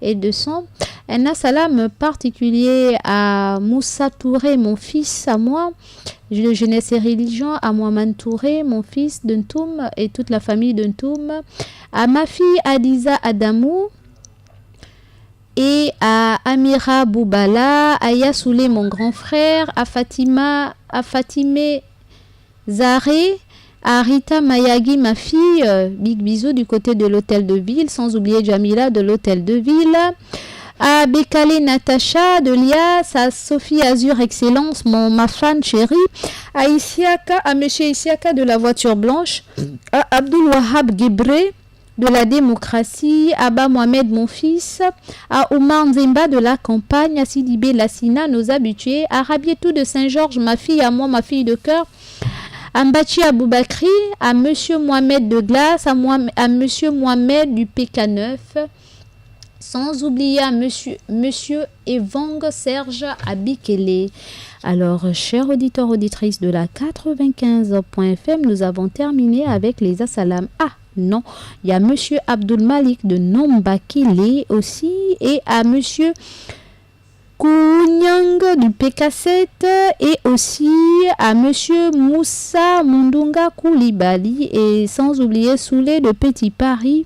et de sang. Un salam particulier à Moussa Touré, mon fils, à moi, de Jeunesse et Religion, à Mohamed Touré, mon fils de Ntoum et toute la famille de Ntoum, à ma fille Adiza Adamou, et à Amira Boubala, à Yassoulé, mon grand frère, à Fatima, à Fatime Zaré, à Rita Mayagi, ma fille, big bisous du côté de l'hôtel de ville, sans oublier Jamila de l'hôtel de ville, à Bekale Natacha de Lias, à Sophie Azur Excellence, ma fan chérie, à Isiaka, à Monsieur Isiaka de la voiture blanche, à Abdul Wahab Gebre de la démocratie, à Abba Mohamed mon fils, à Omar Nzemba de la campagne, à Sidibé Lassina, nos habitués, à Rabietou de Saint-Georges, ma fille à moi, ma fille de cœur, à Mbachi Aboubakri, à Monsieur Mohamed de Glace, à Monsieur Mohamed du PK9, sans oublier à Monsieur Evang Serge Abikele. Alors, chers auditeurs, auditrices de la 95.fm, nous avons terminé avec les assalam. Ah non, il y a Monsieur Abdul Malik de Nombakele aussi et à Monsieur Kounyang du PK7 et aussi à Monsieur Moussa Mundunga Koulibaly et sans oublier Soulé de Petit Paris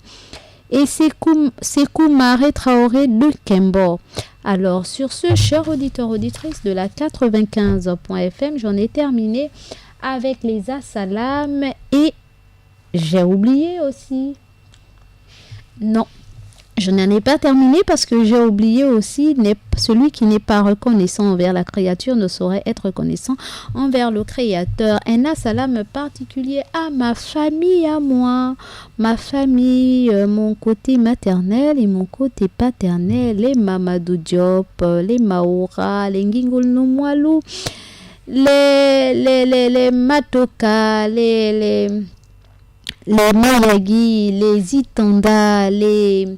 et Sekou Maré Traoré de Kembo. Alors sur ce, chers auditeurs auditrices de la 95.fm, j'en ai terminé avec les assalam et j'ai oublié aussi. Non, je n'en ai pas terminé parce que j'ai oublié aussi celui qui n'est pas reconnaissant envers la créature ne saurait être reconnaissant envers le créateur. Un assalam particulier à ma famille, à moi, ma famille, mon côté maternel et mon côté paternel, les Mamadou Diop, les Maoura, les Ngingol Nomwalou, les Matoka, les Mayagi, les Itanda, les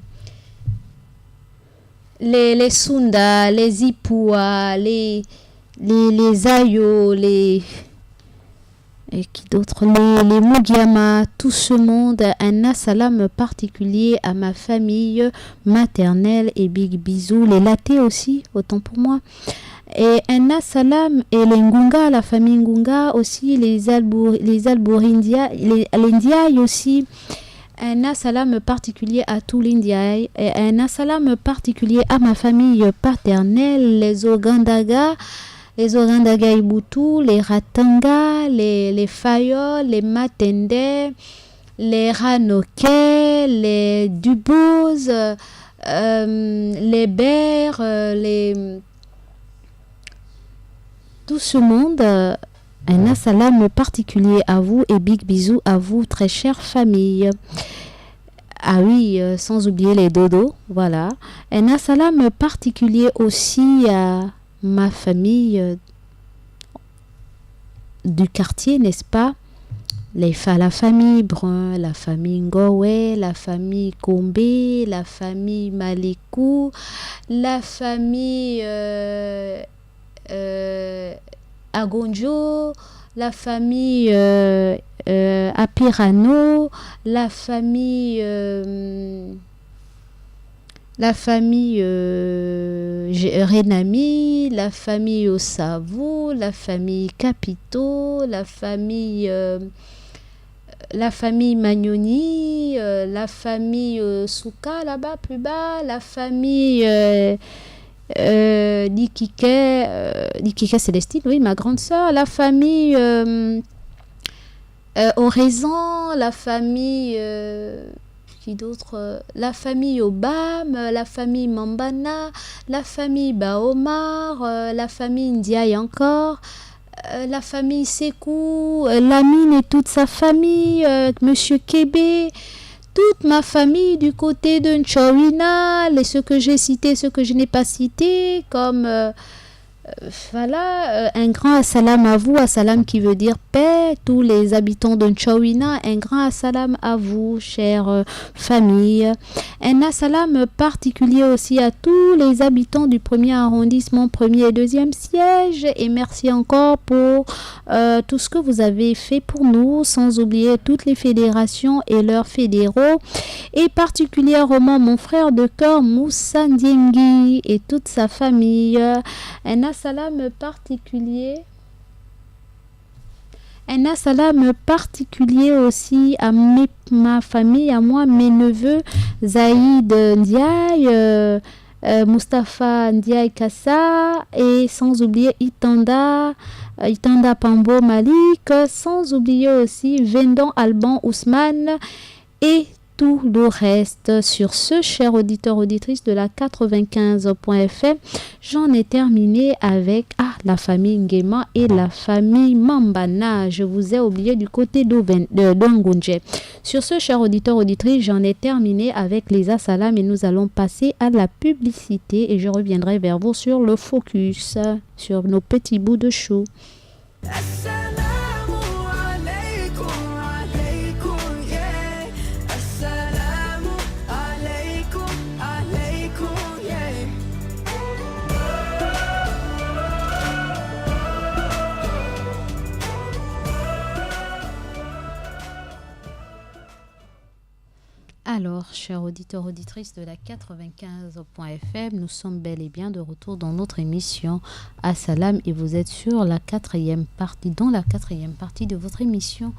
Sunda, les Ipua, les Ayo, et qui d'autre, les Mugiama, tout ce monde, un assalam particulier à ma famille maternelle et big bisous, les Laté aussi, autant pour moi. Et un assalam et les Ngunga, la famille Ngunga aussi, les Alborindia, les Ndiaye aussi. Un assalam particulier à tout l'Indiaye et un assalam particulier à ma famille paternelle, les Ogandaga Ibutu, les Ratanga, les Fayol, les Matende, les Ranoke, les Duboz, les Bers, tout ce monde. Un assalam particulier à vous et big bisous à vous, très chère famille. Ah oui, sans oublier les dodos, voilà. Un assalam particulier aussi à ma famille du quartier, n'est-ce pas? La famille Brun, la famille Ngowe, la famille Kombe, la famille Malikou, la famille Agonjo, la famille Apirano, la famille Renami, la famille Osavo, la famille Capito, la famille Magnoni, la famille Souka là-bas plus bas, la famille Likike Célestine, oui, ma grande sœur, la famille Oraison, la famille qui d'autre, la famille Obam, la famille Mambana, la famille Baomar, la famille Ndiaye encore, la famille Sekou, Lamine et toute sa famille, Monsieur Kébé, toute ma famille du côté de Nchowina, ceux que j'ai cités, ceux que je n'ai pas cités, comme voilà, un grand assalam à vous, assalam qui veut dire paix, tous les habitants de Nchowina, un grand assalam à vous, chère famille. Un assalam particulier aussi à tous les habitants du 1er arrondissement, 1er et 2e siège, et merci encore pour tout ce que vous avez fait pour nous, sans oublier toutes les fédérations et leurs fédéraux, et particulièrement mon frère de cœur Moussa Ndiengi et toute sa famille. Un assalam particulier aussi à ma famille, à moi, mes neveux, Zaïd Ndiaye, Mustapha Ndiaye Kassa, et sans oublier Itanda Pambo Malik, sans oublier aussi Vendon Alban Ousmane et tout le reste. Sur ce, chers auditeurs, auditrices de la 95.fm, j'en ai terminé avec la famille Ngema et la famille Mambana. Je vous ai oublié du côté d'Ongunje. Sur ce, chers auditeurs, auditrices, j'en ai terminé avec les Assalam et nous allons passer à la publicité et je reviendrai vers vous sur le focus, sur nos petits bouts de chou. Alors, chers auditeurs, auditrices de la 95.fm, nous sommes bel et bien de retour dans notre émission Assalam et vous êtes sur la quatrième partie de votre émission,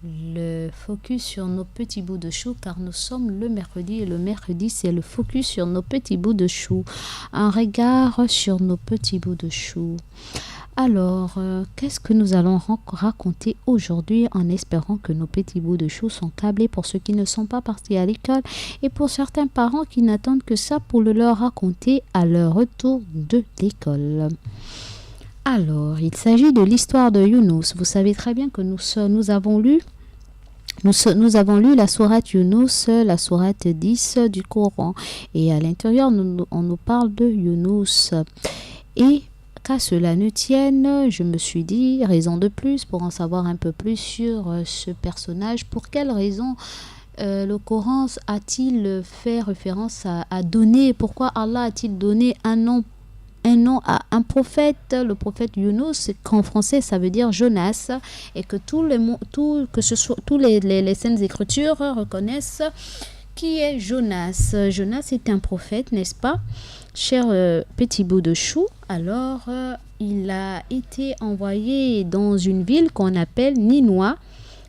le focus sur nos petits bouts de chou, car nous sommes le mercredi et le mercredi c'est le focus sur nos petits bouts de chou, un regard sur nos petits bouts de chou. Alors, qu'est-ce que nous allons raconter aujourd'hui en espérant que nos petits bouts de chou sont câblés pour ceux qui ne sont pas partis à l'école et pour certains parents qui n'attendent que ça pour le leur raconter à leur retour de l'école. Alors, il s'agit de l'histoire de Younous. Vous savez très bien que nous avons lu la sourate Younous, la sourate 10 du Coran. Et à l'intérieur, on nous parle de Younous. Et qu'à cela ne tienne, je me suis dit, raison de plus pour en savoir un peu plus sur ce personnage. Pour quelle raison le Coran a-t-il fait référence à donner, pourquoi Allah a-t-il donné un nom à un prophète, le prophète Younous, qu'en français ça veut dire Jonas, et que tous les saintes écritures reconnaissent qui est Jonas. Jonas est un prophète, n'est-ce pas, cher petit bout de chou. Alors il a été envoyé dans une ville qu'on appelle Ninois,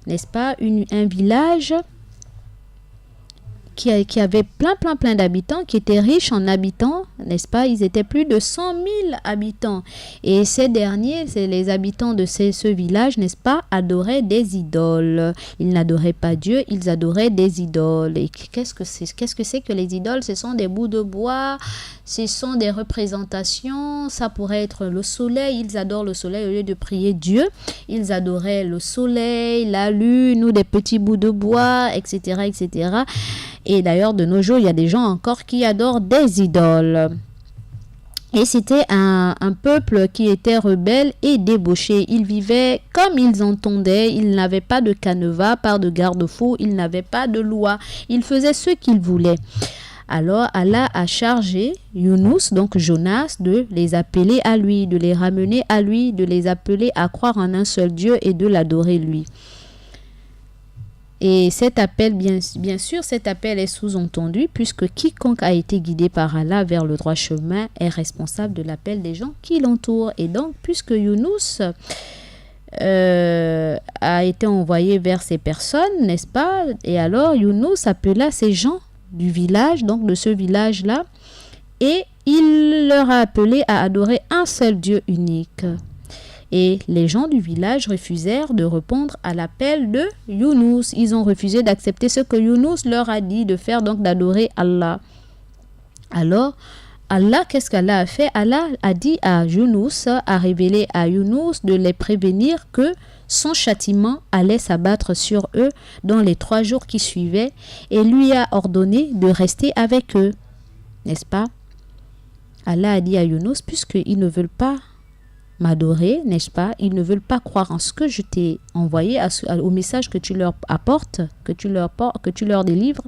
n'est-ce pas, un village qui avait plein d'habitants, qui était riche en habitants, n'est-ce pas? Ils étaient plus de 100 000 habitants. Et ces derniers, c'est les habitants de ce village, n'est-ce pas, adoraient des idoles. Ils n'adoraient pas Dieu, ils adoraient des idoles. Et qu'est-ce que c'est que les idoles? Ce sont des bouts de bois, ce sont des représentations. Ça pourrait être le soleil. Ils adorent le soleil au lieu de prier Dieu. Ils adoraient le soleil, la lune ou des petits bouts de bois, etc., etc. Et d'ailleurs, de nos jours, il y a des gens encore qui adorent des idoles. Et c'était un peuple qui était rebelle et débauché. Ils vivaient comme ils entendaient. Ils n'avaient pas de canevas, pas de garde-fou. Ils n'avaient pas de loi. Ils faisaient ce qu'ils voulaient. Alors Allah a chargé Younous, donc Jonas, de les appeler à lui, de les ramener à lui, de les appeler à croire en un seul Dieu et de l'adorer lui. Et cet appel, bien sûr, cet appel est sous-entendu puisque quiconque a été guidé par Allah vers le droit chemin est responsable de l'appel des gens qui l'entourent. Et donc, puisque Younous a été envoyé vers ces personnes, n'est-ce pas? Et alors, Younous appela ces gens du village, donc de ce village-là, et il leur a appelé à adorer un seul Dieu unique. Et les gens du village refusèrent de répondre à l'appel de Younous. Ils ont refusé d'accepter ce que Younous leur a dit de faire, donc d'adorer Allah. Alors, Allah, qu'est-ce qu'Allah a fait? Allah a dit à Younous, a révélé à Younous de les prévenir que son châtiment allait s'abattre sur eux dans les 3 jours qui suivaient et lui a ordonné de rester avec eux. N'est-ce pas? Allah a dit à Younous, puisqu'ils ne veulent pas m'adorer, n'est-ce pas? Ils ne veulent pas croire en ce que je t'ai envoyé, au message que tu leur apportes, que tu leur délivres.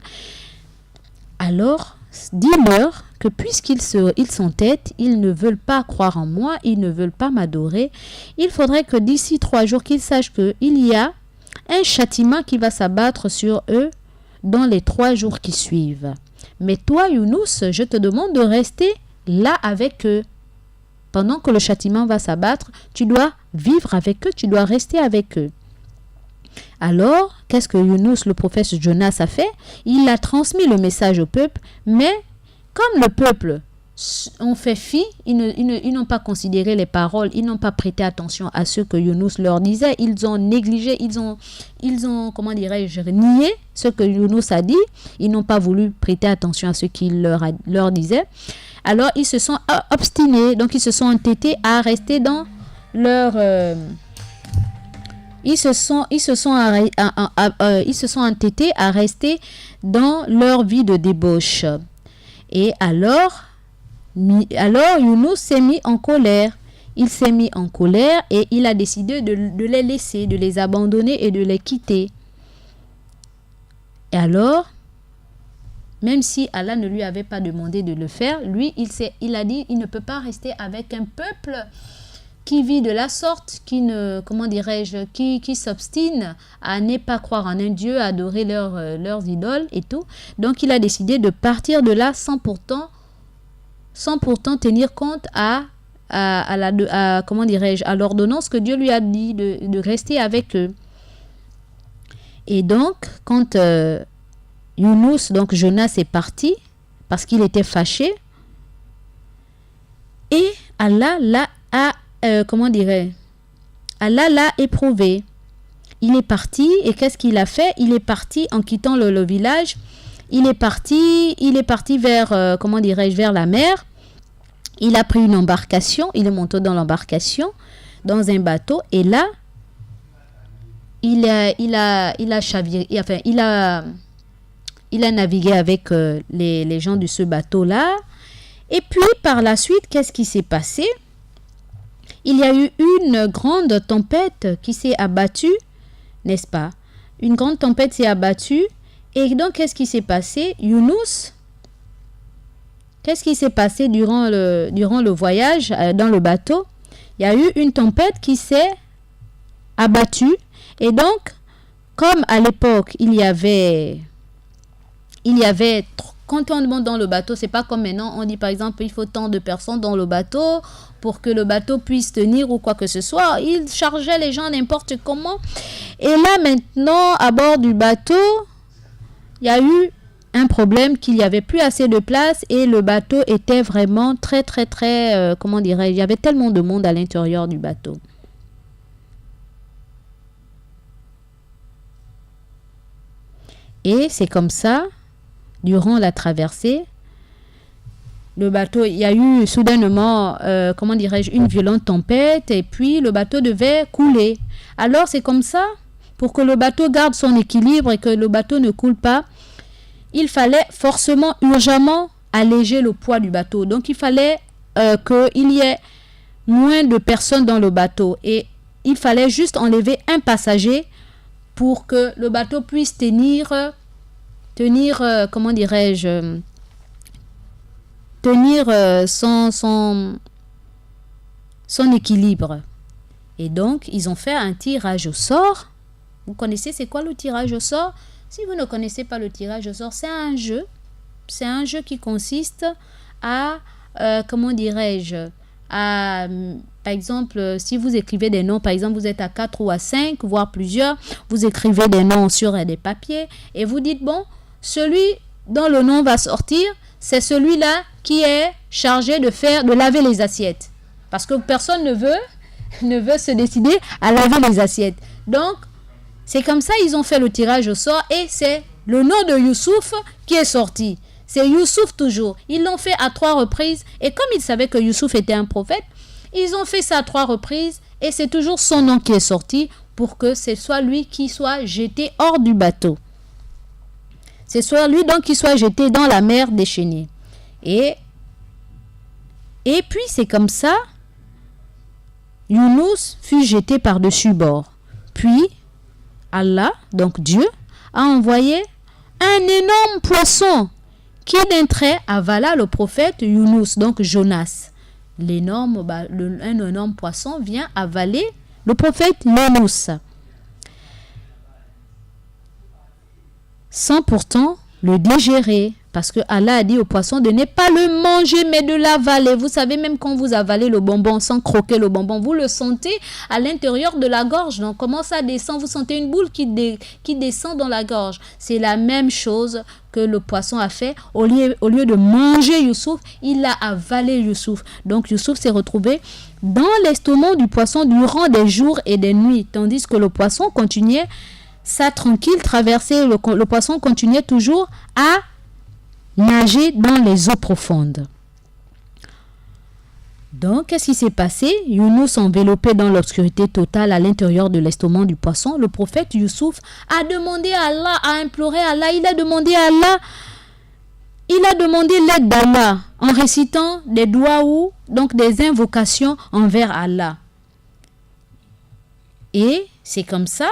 Alors, dis-leur que puisqu'ils s'entêtent, ils ne veulent pas croire en moi, ils ne veulent pas m'adorer, il faudrait que d'ici 3 jours, qu'ils sachent qu'il y a un châtiment qui va s'abattre sur eux dans les 3 jours qui suivent. Mais toi, Younous, je te demande de rester là avec eux. Pendant que le châtiment va s'abattre, tu dois vivre avec eux, tu dois rester avec eux. Alors, qu'est-ce que Younous, le prophète Jonas, a fait? Il a transmis le message au peuple, mais comme le peuple ont fait fi, ils n'ont pas considéré les paroles, ils n'ont pas prêté attention à ce que Younous leur disait, ils ont négligé, ils ont comment dirais-je, nié ce que Younous a dit, ils n'ont pas voulu prêter attention à ce qu'il leur disait. Alors ils se sont obstinés, donc ils se sont entêtés à rester dans leur ils se sont entêtés à rester dans leur vie de débauche. Et alors Younous s'est mis en colère. Il s'est mis en colère et il a décidé de les laisser, de les abandonner et de les quitter. Et alors, même si Allah ne lui avait pas demandé de le faire, lui, il a dit, il ne peut pas rester avec un peuple qui vit de la sorte, qui s'obstine à ne pas croire en un Dieu, à adorer leurs idoles et tout. Donc, il a décidé de partir de là sans pourtant tenir compte à l'ordonnance que Dieu lui a dit de rester avec eux. Et donc, quand Younous, donc Jonas, est parti, parce qu'il était fâché, et Allah l'a éprouvé. Il est parti, et qu'est-ce qu'il a fait? Il est parti en quittant le village. Il est parti vers, vers la mer. Il a pris une embarcation, il est monté dans l'embarcation, dans un bateau, et là, il a chaviré, enfin, il a navigué avec les gens de ce bateau-là. Et puis, par la suite, qu'est-ce qui s'est passé? Il y a eu une grande tempête qui s'est abattue, n'est-ce pas? Une grande tempête s'est abattue. Et donc, qu'est-ce qui s'est passé? Younous, qu'est-ce qui s'est passé durant le voyage dans le bateau? Il y a eu une tempête qui s'est abattue. Et donc, comme à l'époque, il y avait quand on monte dans le bateau, c'est pas comme maintenant, on dit par exemple, il faut tant de personnes dans le bateau pour que le bateau puisse tenir ou quoi que ce soit. Ils chargeaient les gens n'importe comment. Et là, maintenant, à bord du bateau, il y a eu un problème qu'il n'y avait plus assez de place et le bateau était vraiment très, très, très, il y avait tellement de monde à l'intérieur du bateau. Et c'est comme ça, durant la traversée, le bateau, il y a eu soudainement, une violente tempête et puis le bateau devait couler. Alors c'est comme ça, pour que le bateau garde son équilibre et que le bateau ne coule pas, il fallait forcément, urgemment, alléger le poids du bateau. Donc il fallait qu'il y ait moins de personnes dans le bateau et il fallait juste enlever un passager pour que le bateau puisse tenir son équilibre. Et donc, ils ont fait un tirage au sort. Vous connaissez c'est quoi le tirage au sort? Si vous ne connaissez pas le tirage au sort, c'est un jeu. C'est un jeu qui consiste à, par exemple, si vous écrivez des noms, par exemple, vous êtes à 4 ou à 5, voire plusieurs, vous écrivez des noms sur des papiers et vous dites, bon, celui dont le nom va sortir, c'est celui-là qui est chargé de laver les assiettes. Parce que personne ne veut se décider à laver les assiettes. Donc, c'est comme ça ils ont fait le tirage au sort et c'est le nom de Youssouf qui est sorti. C'est Youssouf toujours. Ils l'ont fait à 3 reprises et comme ils savaient que Youssouf était un prophète, ils ont fait ça à 3 reprises et c'est toujours son nom qui est sorti pour que ce soit lui qui soit jeté hors du bateau. C'est soit lui donc qui soit jeté dans la mer déchaînée. Et puis c'est comme ça, Younous fut jeté par-dessus bord. Puis Allah, donc Dieu, a envoyé un énorme poisson qui d'un trait avala le prophète Younous, donc Jonas. Un énorme poisson vient avaler le prophète Younous, sans pourtant le digérer, Parce que Allah a dit au poisson de ne pas le manger, mais de l'avaler. Vous savez, même quand vous avalez le bonbon sans croquer le bonbon, vous le sentez à l'intérieur de la gorge. Donc, comment ça descend? Vous sentez une boule qui descend dans la gorge. C'est la même chose que le poisson a fait. Au lieu de manger Youssouf, il a avalé Youssouf. Donc, Youssouf s'est retrouvé dans l'estomac du poisson durant des jours et des nuits. Tandis que le poisson continuait sa tranquille traversée. Le poisson continuait toujours à nager dans les eaux profondes. Donc, qu'est-ce qui s'est passé? Younous, enveloppé dans l'obscurité totale à l'intérieur de l'estomac du poisson, le prophète Youssouf a demandé à Allah, a imploré Allah, il a demandé l'aide d'Allah en récitant des duaous, donc des invocations envers Allah. Et c'est comme ça,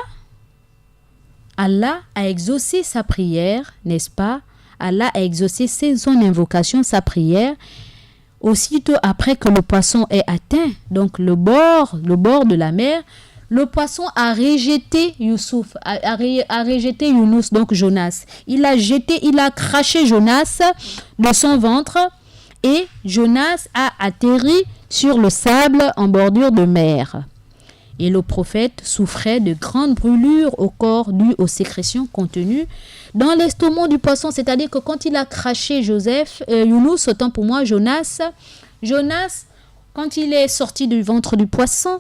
Allah a exaucé sa prière, n'est-ce pas? Allah a exaucé son invocation, sa prière, aussitôt après que le poisson ait atteint donc le bord de la mer. Le poisson a rejeté Youssouf, a rejeté Younous, donc Jonas. Il a craché Jonas de son ventre et Jonas a atterri sur le sable en bordure de mer. Et le prophète souffrait de grandes brûlures au corps dues aux sécrétions contenues dans l'estomac du poisson. C'est-à-dire que quand il a craché Younous, autant pour moi, Jonas, quand il est sorti du ventre du poisson,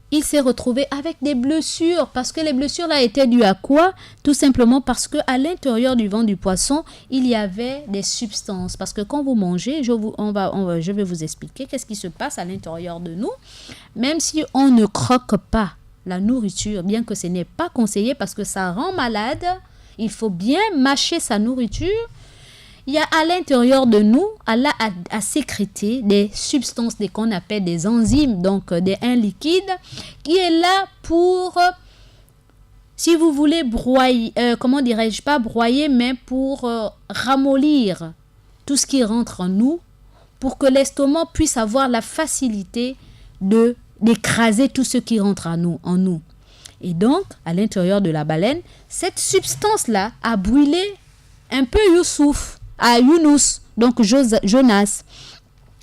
il s'est retrouvé avec des blessures. Parce que les blessures là étaient dues à quoi? Tout simplement parce qu'à l'intérieur du ventre du poisson, il y avait des substances. Parce que quand vous mangez, je vais vous expliquer qu'est-ce qui se passe à l'intérieur de nous. Même si on ne croque pas la nourriture, bien que ce n'est pas conseillé parce que ça rend malade, il faut bien mâcher sa nourriture. Il y a à l'intérieur de nous, Allah a sécrété des substances qu'on appelle des enzymes, donc un liquide qui est là pour, si vous voulez, broyer, pas broyer, mais pour ramollir tout ce qui rentre en nous, pour que l'estomac puisse avoir la facilité d'écraser tout ce qui rentre en nous. Et donc, à l'intérieur de la baleine, cette substance-là a brûlé un peu Younous, donc Jonas.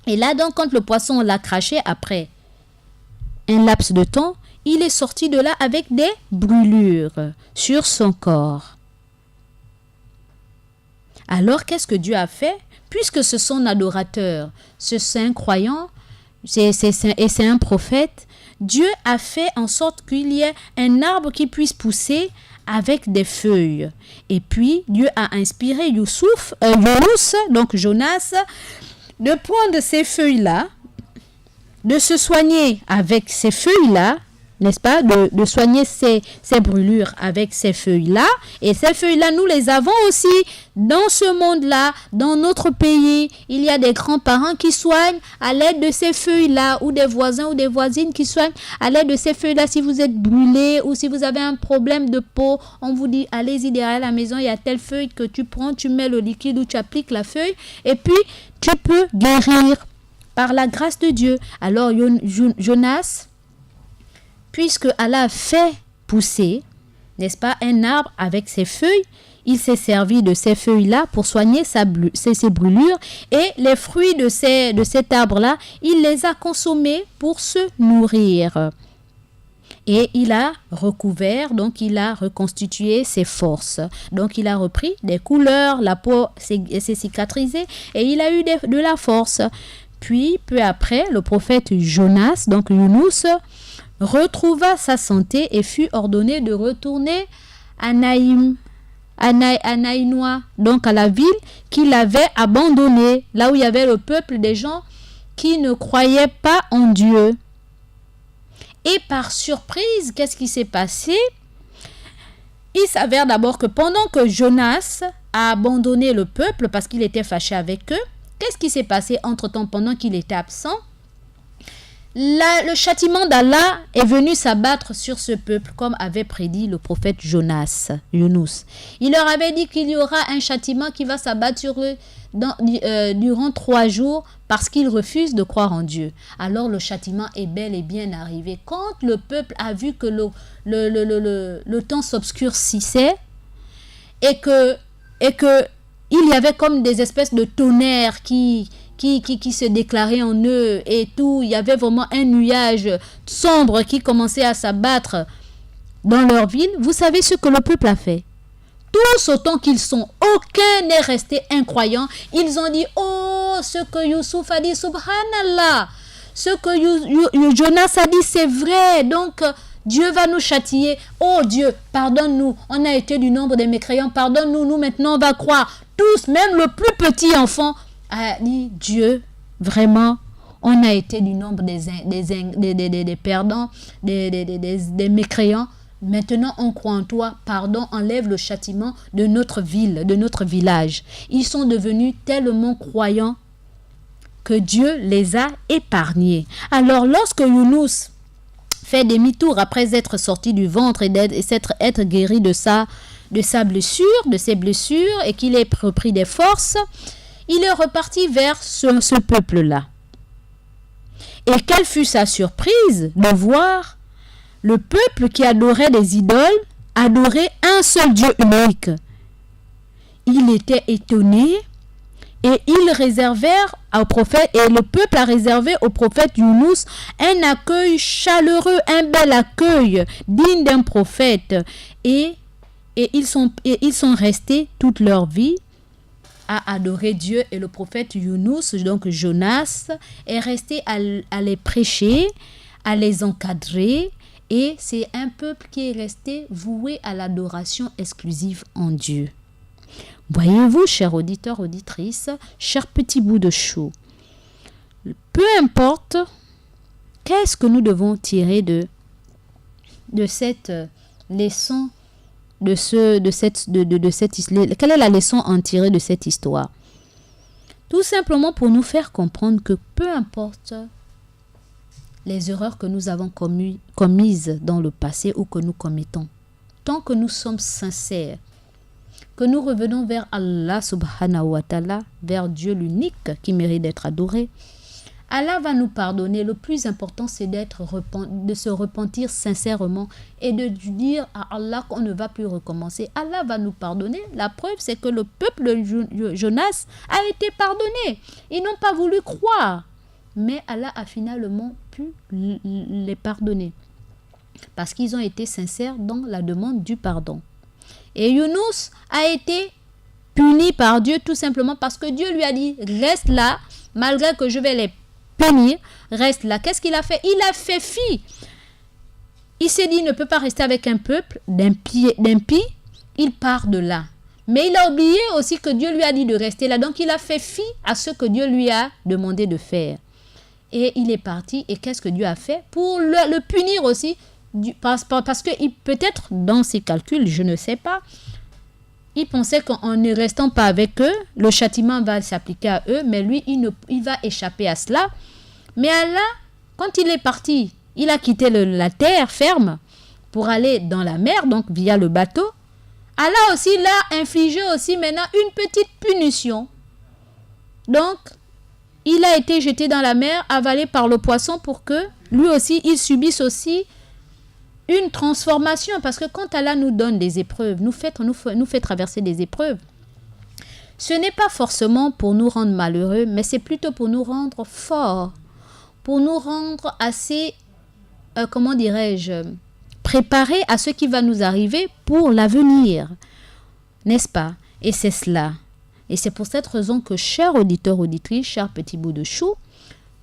Et là, donc, quand le poisson l'a craché, après un laps de temps, il est sorti de là avec des brûlures sur son corps. Alors, qu'est-ce que Dieu a fait? Puisque c'est son adorateur, ce saint croyant, c'est un prophète, Dieu a fait en sorte qu'il y ait un arbre qui puisse pousser avec des feuilles. Et puis, Dieu a inspiré Younous, donc Jonas, de prendre ces feuilles-là, de se soigner avec ces feuilles-là, n'est-ce pas, de soigner ses brûlures avec ces feuilles-là. Et ces feuilles-là, nous les avons aussi dans ce monde-là, dans notre pays. Il y a des grands-parents qui soignent à l'aide de ces feuilles-là, ou des voisins ou des voisines qui soignent à l'aide de ces feuilles-là. Si vous êtes brûlé ou si vous avez un problème de peau, on vous dit, allez-y derrière la maison, il y a telle feuille que tu prends, tu mets le liquide ou tu appliques la feuille, et puis tu peux guérir par la grâce de Dieu. Alors Jonas, puisque Allah a fait pousser, n'est-ce pas, un arbre avec ses feuilles, il s'est servi de ces feuilles-là pour soigner ses brûlures, et les fruits de cet arbre-là, il les a consommés pour se nourrir. Et il a recouvert, donc il a reconstitué ses forces. Donc il a repris des couleurs, la peau s'est cicatrisée et il a eu de la force. Puis, peu après, le prophète Jonas, donc Younous, retrouva sa santé et fut ordonné de retourner à Naïnois, donc à la ville qu'il avait abandonnée, là où il y avait le peuple des gens qui ne croyaient pas en Dieu. Et par surprise, qu'est-ce qui s'est passé? Il s'avère d'abord que pendant que Jonas a abandonné le peuple parce qu'il était fâché avec eux, qu'est-ce qui s'est passé entre-temps pendant qu'il était absent? Le châtiment d'Allah est venu s'abattre sur ce peuple, comme avait prédit le prophète Younous. Il leur avait dit qu'il y aura un châtiment qui va s'abattre sur eux durant 3 jours parce qu'ils refusent de croire en Dieu. Alors le châtiment est bel et bien arrivé. Quand le peuple a vu que le temps s'obscurcissait et que et que il y avait comme des espèces de tonnerres qui se déclaraient en eux et tout. Il y avait vraiment un nuage sombre qui commençait à s'abattre dans leur ville. Vous savez ce que le peuple a fait? Tous autant qu'ils sont, aucun n'est resté incroyant. Ils ont dit, oh, ce que Youssouf a dit, subhanallah. Ce que Jonas a dit, c'est vrai. Donc, Dieu va nous châtier. Oh Dieu, pardonne-nous. On a été du nombre des mécréants. Pardonne-nous. Nous, maintenant, on va croire. Tous, même le plus petit enfant, a dit, Dieu, vraiment, on a été du nombre des perdants, des mécréants. Maintenant, on croit en toi. Pardon, enlève le châtiment de notre ville, de notre village. Ils sont devenus tellement croyants que Dieu les a épargnés. Alors, lorsque Younous fait demi-tour après être sorti du ventre et être guéri de sa blessure, de ses blessures, et qu'il ait repris des forces, il est reparti vers ce peuple-là. Et quelle fut sa surprise de voir le peuple qui adorait des idoles adorer un seul Dieu unique. Il était étonné et ils réservèrent au prophète, et le peuple a réservé au prophète Younous un accueil chaleureux, un bel accueil digne d'un prophète. Et ils sont restés toute leur vie à adorer Dieu, et le prophète Younous, donc Jonas, est resté à les prêcher, à les encadrer. Et c'est un peuple qui est resté voué à l'adoration exclusive en Dieu. Voyez-vous, chers auditeurs, auditrices, chers petits bouts de chou, peu importe qu'est-ce que nous devons tirer de cette leçon, quelle est la leçon à en tirer de cette histoire? Tout simplement pour nous faire comprendre que peu importe les erreurs que nous avons commises dans le passé ou que nous commettons, tant que nous sommes sincères, que nous revenons vers Allah subhanahu wa ta'ala, vers Dieu l'unique qui mérite d'être adoré, Allah va nous pardonner. Le plus important, c'est de se repentir sincèrement et de dire à Allah qu'on ne va plus recommencer. Allah va nous pardonner. La preuve, c'est que le peuple de Jonas a été pardonné. Ils n'ont pas voulu croire. Mais Allah a finalement pu les pardonner. Parce qu'ils ont été sincères dans la demande du pardon. Et Younous a été puni par Dieu tout simplement parce que Dieu lui a dit, reste là, malgré que je vais les punir, reste là. Qu'est-ce qu'il a fait? Il a fait fi. Il s'est dit, il ne peut pas rester avec un peuple d'impies, il part de là. Mais il a oublié aussi que Dieu lui a dit de rester là. Donc il a fait fi à ce que Dieu lui a demandé de faire. Et il est parti. Et qu'est-ce que Dieu a fait pour le punir aussi? Parce que peut-être dans ses calculs, je ne sais pas, il pensait qu'en ne restant pas avec eux, le châtiment va s'appliquer à eux, mais lui, il va échapper à cela. Mais Allah, quand il est parti, il a quitté la terre ferme pour aller dans la mer, donc via le bateau. Allah aussi l'a infligé aussi maintenant une petite punition. Donc, il a été jeté dans la mer, avalé par le poisson pour que lui aussi, il subisse aussi une transformation. Parce que quand Allah nous donne des épreuves, nous fait traverser des épreuves, ce n'est pas forcément pour nous rendre malheureux, mais c'est plutôt pour nous rendre forts, pour nous rendre assez, préparés à ce qui va nous arriver pour l'avenir. N'est-ce pas? Et c'est cela. Et c'est pour cette raison que, chers auditeurs, auditrices, chers petits bouts de chou,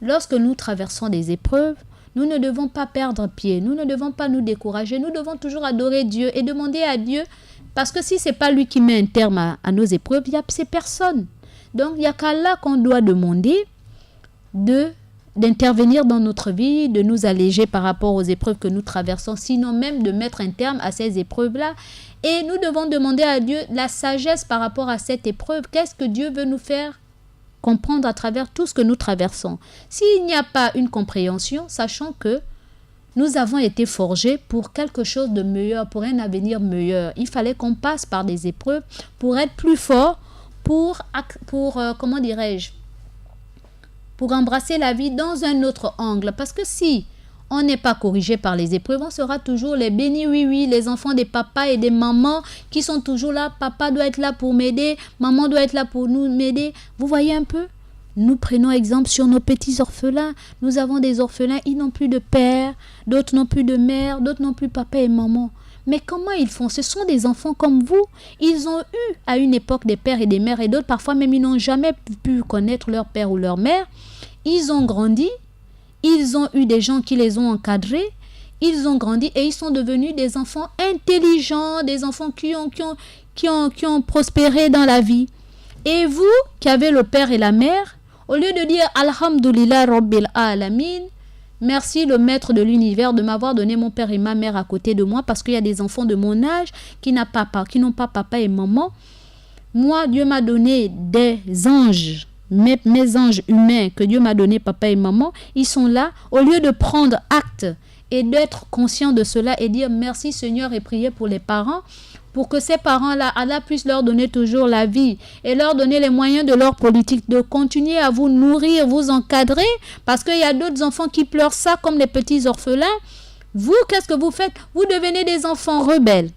lorsque nous traversons des épreuves, nous ne devons pas perdre pied, nous ne devons pas nous décourager, nous devons toujours adorer Dieu et demander à Dieu, parce que si ce n'est pas lui qui met un terme à nos épreuves, il y a ces personnes. Donc, il n'y a qu'à Allah qu'on doit demander d'intervenir dans notre vie, de nous alléger par rapport aux épreuves que nous traversons, sinon même de mettre un terme à ces épreuves-là. Et nous devons demander à Dieu la sagesse par rapport à cette épreuve. Qu'est-ce que Dieu veut nous faire comprendre à travers tout ce que nous traversons? S'il n'y a pas une compréhension, sachant que nous avons été forgés pour quelque chose de meilleur, pour un avenir meilleur. Il fallait qu'on passe par des épreuves pour être plus fort, pour embrasser la vie dans un autre angle. Parce que si on n'est pas corrigé par les épreuves, on sera toujours les bénis, oui, les enfants des papas et des mamans qui sont toujours là. Papa doit être là pour m'aider, maman doit être là pour nous m'aider. Vous voyez un peu? Nous prenons exemple sur nos petits orphelins. Nous avons des orphelins, ils n'ont plus de père, d'autres n'ont plus de mère, d'autres n'ont plus papa et maman. Mais comment ils font? Ce sont des enfants comme vous. Ils ont eu à une époque des pères et des mères et d'autres, parfois même ils n'ont jamais pu connaître leur père ou leur mère. Ils ont grandi, ils ont eu des gens qui les ont encadrés, ils ont grandi et ils sont devenus des enfants intelligents, des enfants qui ont prospéré dans la vie. Et vous, qui avez le père et la mère, au lieu de dire Alhamdulillah Rabbil Alamin, merci le maître de l'univers de m'avoir donné mon père et ma mère à côté de moi, parce qu'il y a des enfants de mon âge qui n'ont pas papa et maman. Moi, Dieu m'a donné des anges, mes anges humains que Dieu m'a donné, papa et maman, ils sont là. Au lieu de prendre acte et d'être conscient de cela et dire merci Seigneur et prier pour les parents, pour que ces parents-là, Allah puisse leur donner toujours la vie et leur donner les moyens de leur politique, de continuer à vous nourrir, vous encadrer, parce qu'il y a d'autres enfants qui pleurent ça comme les petits orphelins. Vous, qu'est-ce que vous faites? Vous devenez des enfants rebelles.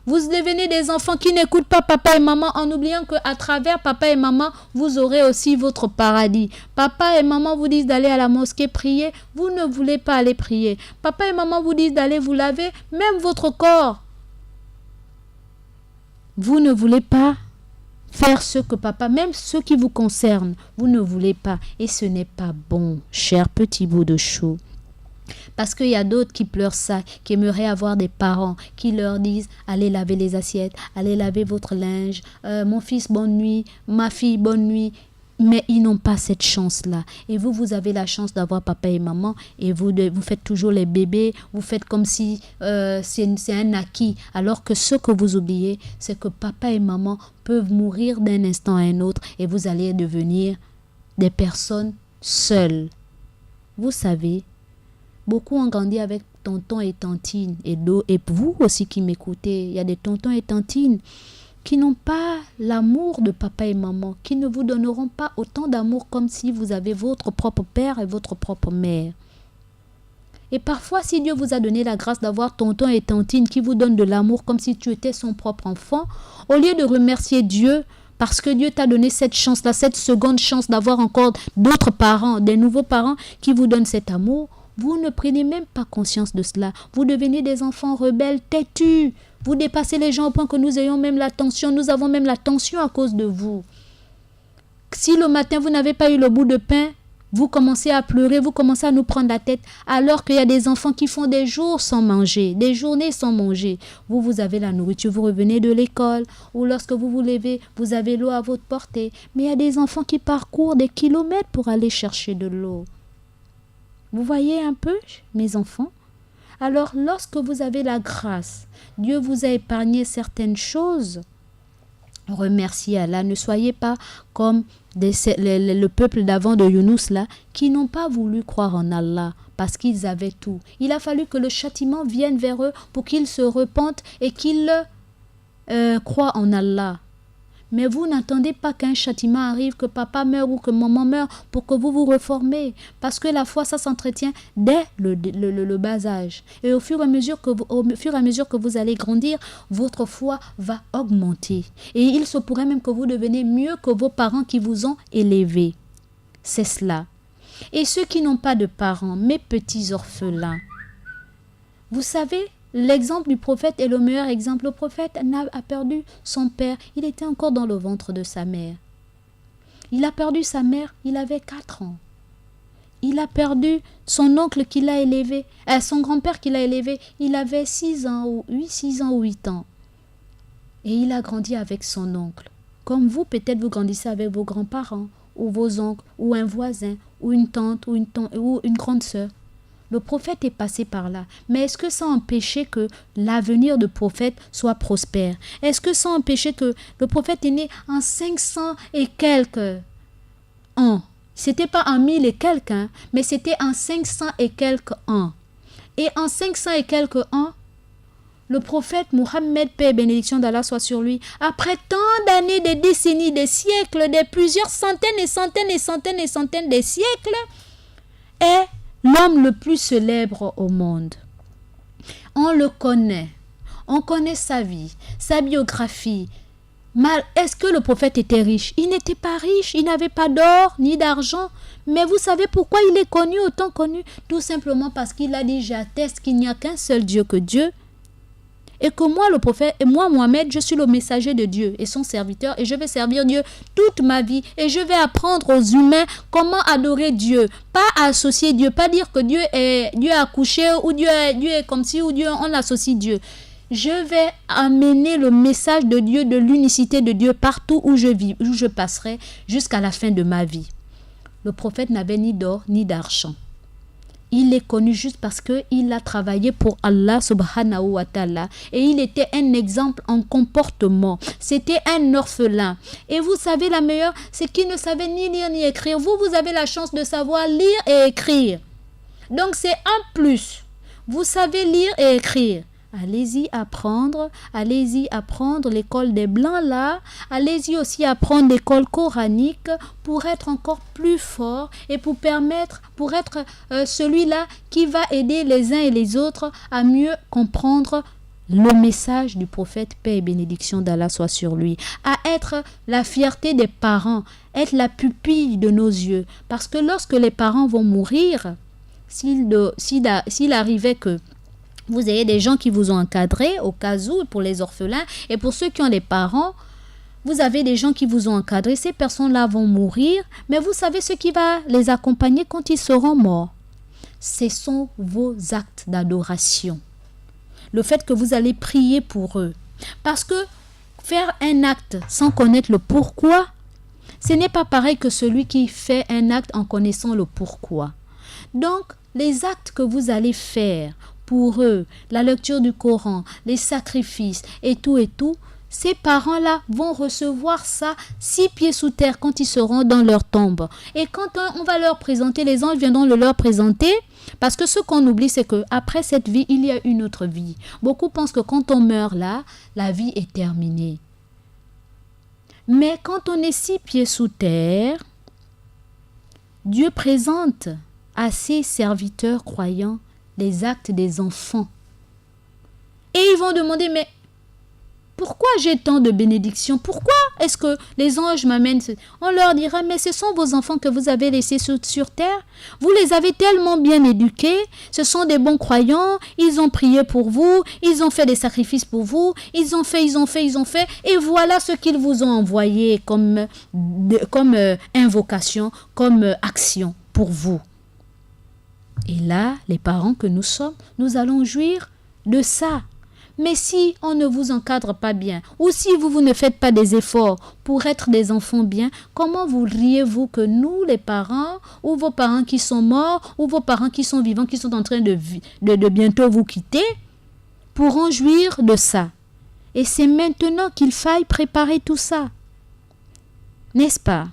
Vous devenez des enfants qui n'écoutent pas papa et maman en oubliant qu'à travers papa et maman, vous aurez aussi votre paradis. Papa et maman vous disent d'aller à la mosquée prier, vous ne voulez pas aller prier. Papa et maman vous disent d'aller vous laver, même votre corps. Vous ne voulez pas faire ce que papa, même ce qui vous concerne, vous ne voulez pas. Et ce n'est pas bon, cher petit bout de chou. Parce qu'il y a d'autres qui pleurent ça, qui aimeraient avoir des parents qui leur disent allez laver les assiettes, allez laver votre linge, mon fils bonne nuit, ma fille bonne nuit. Mais ils n'ont pas cette chance-là. Et vous, vous avez la chance d'avoir papa et maman et vous faites toujours les bébés, vous faites comme si c'est un acquis. Alors que ce que vous oubliez, c'est que papa et maman peuvent mourir d'un instant à un autre et vous allez devenir des personnes seules. Vous savez, beaucoup ont grandi avec tonton et tantine. Et vous aussi qui m'écoutez, il y a des tontons et tantines qui n'ont pas l'amour de papa et maman, qui ne vous donneront pas autant d'amour comme si vous avez votre propre père et votre propre mère. Et parfois, si Dieu vous a donné la grâce d'avoir tonton et tantine qui vous donnent de l'amour comme si tu étais son propre enfant, au lieu de remercier Dieu parce que Dieu t'a donné cette chance-là, cette seconde chance d'avoir encore d'autres parents, des nouveaux parents qui vous donnent cet amour, vous ne prenez même pas conscience de cela. Vous devenez des enfants rebelles, têtus. Vous dépassez les gens au point que nous avons même la tension à cause de vous. Si le matin vous n'avez pas eu le bout de pain, vous commencez à pleurer, vous commencez à nous prendre la tête, alors qu'il y a des enfants qui font des jours sans manger, des journées sans manger. Vous avez la nourriture, vous revenez de l'école, ou lorsque vous vous levez, vous avez l'eau à votre portée. Mais il y a des enfants qui parcourent des kilomètres pour aller chercher de l'eau. Vous voyez un peu, mes enfants? Alors, lorsque vous avez la grâce, Dieu vous a épargné certaines choses, remerciez Allah. Ne soyez pas comme le peuple d'avant de Younous là, qui n'ont pas voulu croire en Allah parce qu'ils avaient tout. Il a fallu que le châtiment vienne vers eux pour qu'ils se repentent et qu'ils croient en Allah. Mais vous n'attendez pas qu'un châtiment arrive, que papa meure ou que maman meure pour que vous vous reformez. Parce que la foi, ça s'entretient dès le bas âge. Et au fur et à mesure que vous allez grandir, votre foi va augmenter. Et il se pourrait même que vous deveniez mieux que vos parents qui vous ont élevés. C'est cela. Et ceux qui n'ont pas de parents, mes petits orphelins, vous savez, l'exemple du prophète est le meilleur exemple. Le prophète a perdu son père. Il était encore dans le ventre de sa mère. Il a perdu sa mère, il avait 4 ans. Il a perdu son oncle qui l'a élevé, son grand-père qui l'a élevé. Il avait 6 ans ou 8 ans. Et il a grandi avec son oncle. Comme vous, peut-être vous grandissez avec vos grands-parents, ou vos oncles, ou un voisin, ou une tante, ou une grande sœur. Le prophète est passé par là. Mais est-ce que ça empêchait que l'avenir du prophète soit prospère? Est-ce que ça empêchait que le prophète est né en 500 et quelques ans? C'était pas en 1000 et quelques, hein, mais c'était en 500 et quelques ans. Et en 500 et quelques ans, le prophète Mohammed, paix et bénédiction d'Allah soit sur lui, après tant d'années, des décennies, des siècles, des plusieurs centaines et centaines et centaines et centaines de siècles, est l'homme le plus célèbre au monde. On le connaît. On connaît sa vie, sa biographie. Est-ce que le prophète était riche? Il n'était pas riche, il n'avait pas d'or ni d'argent. Mais vous savez pourquoi il est connu, autant connu? Tout simplement parce qu'il a dit, j'atteste qu'il n'y a qu'un seul Dieu que Dieu. Et que moi, le prophète, et moi, Mohamed, je suis le messager de Dieu et son serviteur. Et je vais servir Dieu toute ma vie. Et je vais apprendre aux humains comment adorer Dieu. Pas associer Dieu, pas dire que Dieu a accouché ou Dieu est comme si, ou Dieu, on associe Dieu. Je vais amener le message de Dieu, de l'unicité de Dieu partout où je vis, où je passerai jusqu'à la fin de ma vie. Le prophète n'avait ni d'or ni d'argent. Il est connu juste parce qu'il a travaillé pour Allah subhanahu wa ta'ala. Et il était un exemple en comportement. C'était un orphelin. Et vous savez, la meilleure, c'est qu'il ne savait ni lire ni écrire. Vous avez la chance de savoir lire et écrire. Donc c'est un plus. Vous savez lire et écrire. Allez-y apprendre l'école des Blancs là. Allez-y aussi apprendre l'école coranique pour être encore plus fort et pour être celui-là qui va aider les uns et les autres à mieux comprendre le message du prophète, paix et bénédiction d'Allah soit sur lui, à être la fierté des parents, être la pupille de nos yeux. Parce que lorsque les parents vont mourir, s'il arrivait que vous ayez des gens qui vous ont encadré au cas où pour les orphelins et pour ceux qui ont des parents, vous avez des gens qui vous ont encadré. Ces personnes-là vont mourir, mais vous savez ce qui va les accompagner quand ils seront morts. Ce sont vos actes d'adoration. Le fait que vous allez prier pour eux. Parce que faire un acte sans connaître le pourquoi, ce n'est pas pareil que celui qui fait un acte en connaissant le pourquoi. Donc, les actes que vous allez faire pour eux, la lecture du Coran, les sacrifices et tout, ces parents-là vont recevoir ça 6 pieds sous terre quand ils seront dans leur tombe. Et quand on va leur présenter, les anges viendront le leur présenter, parce que ce qu'on oublie, c'est qu'après cette vie, il y a une autre vie. Beaucoup pensent que quand on meurt là, la vie est terminée. Mais quand on est 6 pieds sous terre, Dieu présente à ses serviteurs croyants les actes des enfants. Et ils vont demander, mais pourquoi j'ai tant de bénédictions? Pourquoi est-ce que les anges m'amènent? On leur dira, mais ce sont vos enfants que vous avez laissés sur terre. Vous les avez tellement bien éduqués. Ce sont des bons croyants. Ils ont prié pour vous. Ils ont fait des sacrifices pour vous. Ils ont fait. Et voilà ce qu'ils vous ont envoyé comme invocation, comme action pour vous. Et là, les parents que nous sommes, nous allons jouir de ça. Mais si on ne vous encadre pas bien, ou si vous ne faites pas des efforts pour être des enfants bien, comment voudriez-vous que nous, les parents, ou vos parents qui sont morts, ou vos parents qui sont vivants, qui sont en train de bientôt vous quitter, pourront jouir de ça? Et c'est maintenant qu'il faille préparer tout ça. N'est-ce pas?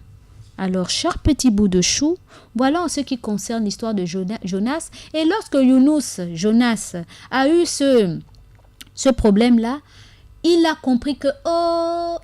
Alors, cher petit bout de chou, voilà en ce qui concerne l'histoire de Jonas. Et lorsque Jonas, a eu ce problème-là, il a compris que,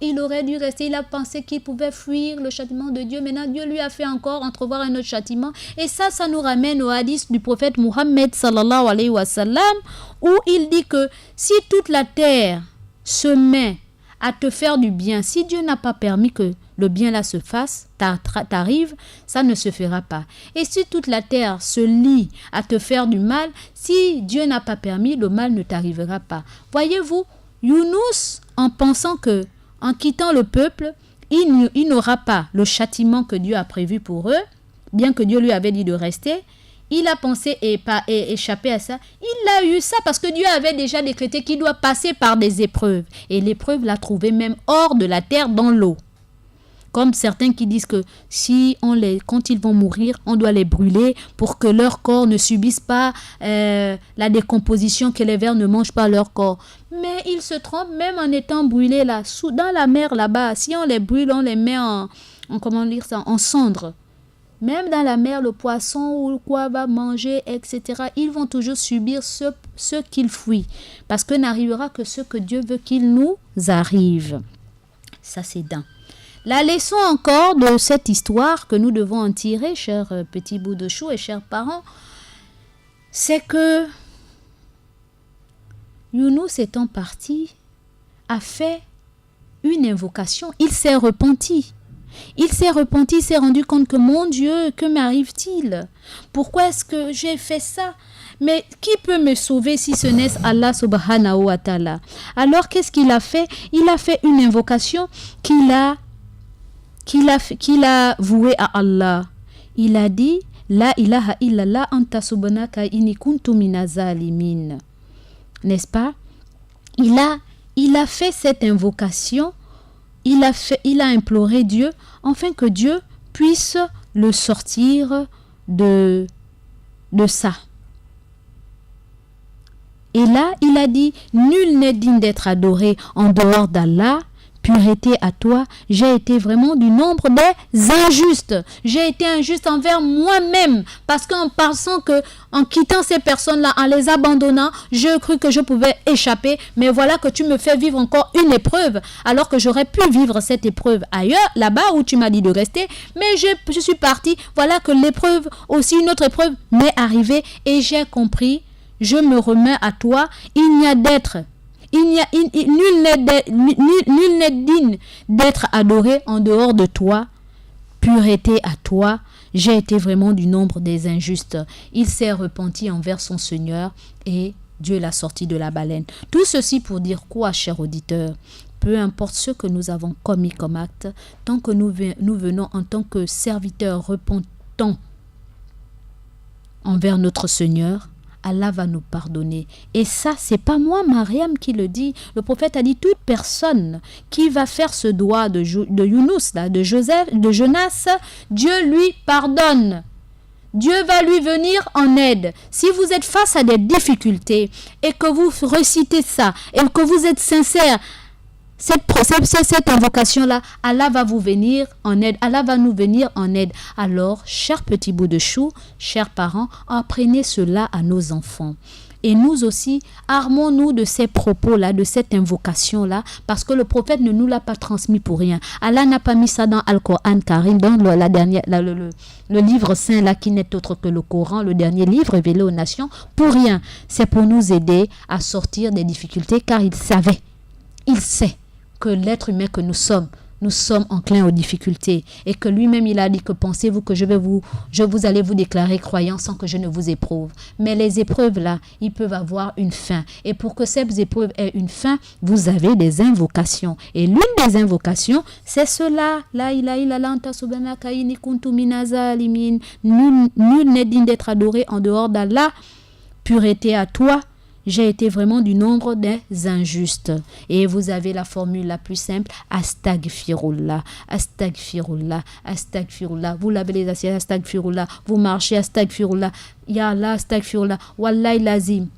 il aurait dû rester. Il a pensé qu'il pouvait fuir le châtiment de Dieu. Maintenant, Dieu lui a fait encore entrevoir un autre châtiment. Et ça nous ramène au hadith du prophète Mohammed sallallahu alayhi wa sallam, où il dit que si toute la terre se met à te faire du bien, si Dieu n'a pas permis que le bien là se fasse, t'arrive, ça ne se fera pas. Et si toute la terre se lie à te faire du mal, si Dieu n'a pas permis, le mal ne t'arrivera pas. Voyez-vous, Younous, en pensant que, en quittant le peuple, il n'aura pas le châtiment que Dieu a prévu pour eux, bien que Dieu lui avait dit de rester, il a pensé et pas échapper à ça. Il a eu ça parce que Dieu avait déjà décrété qu'il doit passer par des épreuves. Et l'épreuve l'a trouvé même hors de la terre, dans l'eau. Comme certains qui disent que quand ils vont mourir, on doit les brûler pour que leur corps ne subisse pas la décomposition, que les vers ne mangent pas leur corps. Mais ils se trompent, même en étant brûlés là, dans la mer là-bas. Si on les brûle, on les met en cendres. Même dans la mer, le poisson ou quoi va manger, etc. Ils vont toujours subir ce qu'ils fuient. Parce que n'arrivera que ce que Dieu veut qu'il nous arrive. Ça, c'est d'un. La leçon encore de cette histoire que nous devons en tirer, chers petits bouts de chou et chers parents, c'est que Younous étant parti, a fait une invocation. Il s'est repenti. Il s'est repenti, il s'est rendu compte que mon Dieu, que m'arrive-t-il? Pourquoi est-ce que j'ai fait ça? Mais qui peut me sauver si ce n'est Allah subhanahu wa ta'ala? Alors qu'est-ce qu'il a fait? Il a fait une invocation qu'il a vouée à Allah. Il a dit La ilaha illallah anta subhanaka inni kuntu minaz zalimin. N'est-ce pas? Il a fait cette invocation, il a imploré Dieu afin que Dieu puisse le sortir de ça. Et là, il a dit, nul n'est digne d'être adoré en dehors d'Allah. Pureté à toi, j'ai été vraiment du nombre des injustes. J'ai été injuste envers moi-même parce qu'en pensant que, en quittant ces personnes-là, en les abandonnant, je crus que je pouvais échapper. Mais voilà que tu me fais vivre encore une épreuve, alors que j'aurais pu vivre cette épreuve ailleurs, là-bas où tu m'as dit de rester. Mais je suis partie. Voilà que l'épreuve, aussi une autre épreuve, m'est arrivée et j'ai compris. Je me remets à toi. Il n'y a d'être. Nul n'est digne d'être adoré en dehors de toi. Pureté à toi. J'ai été vraiment du nombre des injustes. Il s'est repenti envers son Seigneur et Dieu l'a sorti de la baleine. Tout ceci pour dire quoi, cher auditeur? Peu importe ce que nous avons commis comme acte, tant que nous venons en tant que serviteurs repentants envers notre Seigneur, Allah va nous pardonner. Et ça, c'est pas moi, Mariam, qui le dit. Le prophète a dit, toute personne qui va faire ce doigt de Younous, là, de Jonas, Dieu lui pardonne. Dieu va lui venir en aide. Si vous êtes face à des difficultés et que vous recitez ça et que vous êtes sincère, cette invocation-là, Allah va vous venir en aide. Allah va nous venir en aide. Alors, chers petits bouts de chou, chers parents, apprenez cela à nos enfants. Et nous aussi, armons-nous de ces propos-là, de cette invocation-là, parce que le prophète ne nous l'a pas transmis pour rien. Allah n'a pas mis ça dans Al-Qur'an Karim, dans le livre saint là, qui n'est autre que le Coran, le dernier livre révélé aux nations, pour rien. C'est pour nous aider à sortir des difficultés, car il sait que l'être humain que nous sommes enclins aux difficultés et que lui-même il a dit que pensez-vous que vous allez vous déclarer croyant sans que je ne vous éprouve. Mais les épreuves là, ils peuvent avoir une fin. Et pour que ces épreuves aient une fin, vous avez des invocations. Et l'une des invocations, c'est cela. La ilaha illallah anta subhanaka inni kuntu minaz zalimin. Nul n'est digne d'être adoré en dehors d'Allah. Pureté à toi. J'ai été vraiment du nombre des injustes. Et vous avez la formule la plus simple, Astagfirullah, Astagfirullah, Astagfirullah. Vous lavez les assiettes, Astagfirullah. Vous marchez, Astagfirullah. Ya Allah, Astagfirullah. Wallahi lazim.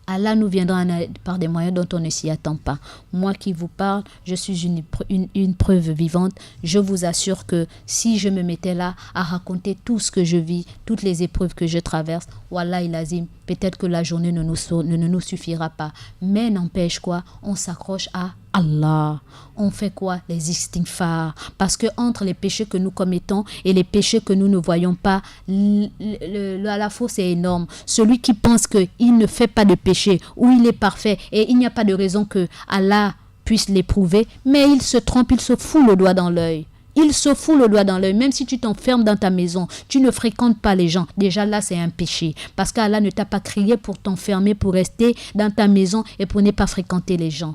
Allah nous viendra en aide par des moyens dont on ne s'y attend pas. Moi qui vous parle, je suis une preuve vivante. Je vous assure que si je me mettais là à raconter tout ce que je vis, toutes les épreuves que je traverse, Wallahi lazim, peut-être que la journée ne nous suffira pas. Mais n'empêche quoi, on s'accroche à Allah. On fait quoi? Les istighfar. Parce que entre les péchés que nous commettons et les péchés que nous ne voyons pas, la faute est énorme. Celui qui pense qu'il ne fait pas de péché ou il est parfait et il n'y a pas de raison que Allah puisse l'éprouver, mais il se trompe, il se fout le doigt dans l'œil. Il se fout le doigt dans l'œil. Même si tu t'enfermes dans ta maison, tu ne fréquentes pas les gens. Déjà là, c'est un péché. Parce qu'Allah ne t'a pas crié pour t'enfermer, pour rester dans ta maison et pour ne pas fréquenter les gens.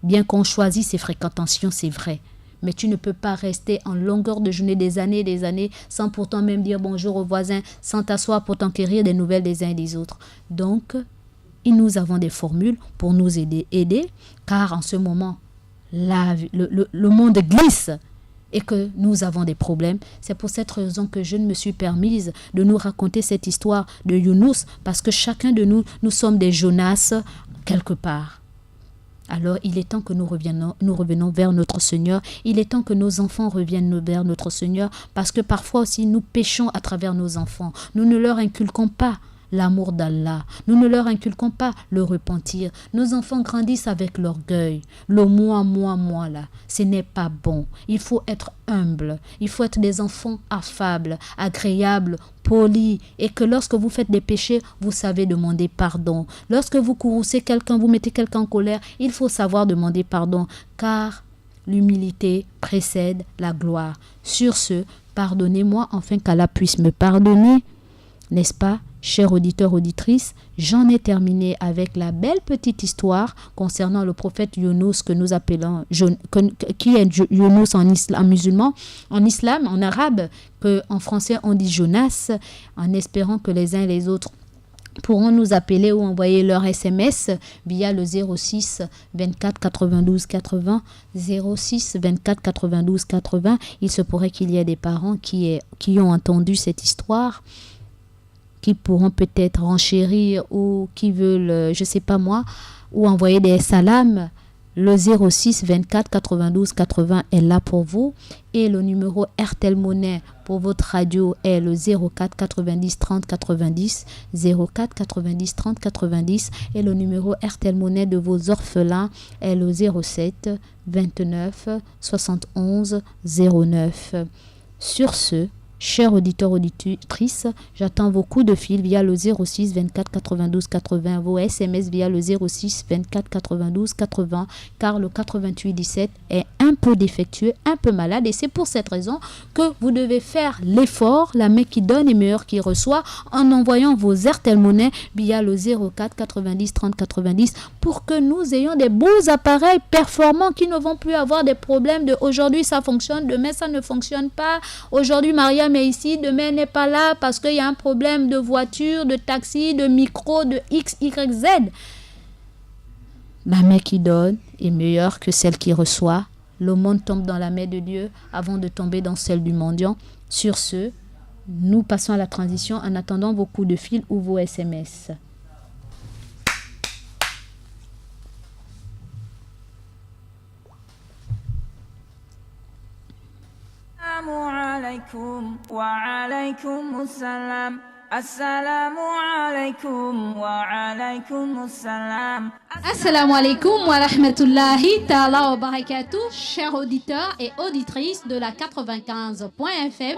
Bien qu'on choisisse ses fréquentations, c'est vrai. Mais tu ne peux pas rester en longueur de journée des années, sans pourtant même dire bonjour aux voisins, sans t'asseoir pour t'enquérir des nouvelles des uns et des autres. Donc, nous avons des formules pour nous aider car en ce moment, le monde glisse et que nous avons des problèmes. C'est pour cette raison que je ne me suis permise de nous raconter cette histoire de Younous, parce que chacun de nous sommes des Jonas quelque part. Alors, il est temps que nous revenons vers notre Seigneur. Il est temps que nos enfants reviennent vers notre Seigneur, parce que parfois aussi, nous péchons à travers nos enfants. Nous ne leur inculquons pas l'amour d'Allah. Nous ne leur inculquons pas le repentir. Nos enfants grandissent avec l'orgueil. Le moi, là, ce n'est pas bon. Il faut être humble. Il faut être des enfants affables, agréables, polis, et que lorsque vous faites des péchés, vous savez demander pardon. Lorsque vous courroucez quelqu'un, vous mettez quelqu'un en colère, il faut savoir demander pardon, car l'humilité précède la gloire. Sur ce, pardonnez-moi afin qu'Allah puisse me pardonner. N'est-ce pas, chers auditeurs, auditrices? J'en ai terminé avec la belle petite histoire concernant le prophète Younous que nous appelons, qui est Younous en musulman, en islam, en arabe, qu'en français on dit Jonas, en espérant que les uns et les autres pourront nous appeler ou envoyer leur SMS via le 06 24 92 80 06 24 92 80. Il se pourrait qu'il y ait des parents qui ont entendu cette histoire, qui pourront peut-être renchérir ou qui veulent, je ne sais pas moi, ou envoyer des salams. Le 06 24 92 80 est là pour vous. Et le numéro RTL Monnaie pour votre radio est le 04 90 30 90. 04 90 30 90. Et le numéro RTL Monnaie de vos orphelins est le 07 29 71 09. Sur ce, chers auditeurs, auditrices, j'attends vos coups de fil via le 06 24 92 80, vos SMS via le 06 24 92 80, car le 88 17 est un peu défectueux, un peu malade, et c'est pour cette raison que vous devez faire l'effort. La main qui donne est meilleure qui reçoit, en envoyant vos RTL Monnaie via le 04 90 30 90, pour que nous ayons des beaux appareils performants qui ne vont plus avoir des problèmes de aujourd'hui ça fonctionne, demain ça ne fonctionne pas, aujourd'hui Maria mais ici, demain elle n'est pas là parce qu'il y a un problème de voiture, de taxi, de micro, de X, Y, Z. La main qui donne est meilleure que celle qui reçoit. Le monde tombe dans la main de Dieu avant de tomber dans celle du mendiant. Sur ce, nous passons à la transition en attendant vos coups de fil ou vos SMS. Assalamu alaikum wa alaikum assalam. Assalamu alaikum wa alaikum assalam. Assalamu alaikum wa rahmatullahi ta'ala wa barakatuh, chers auditeurs et auditrices de la 95.fm.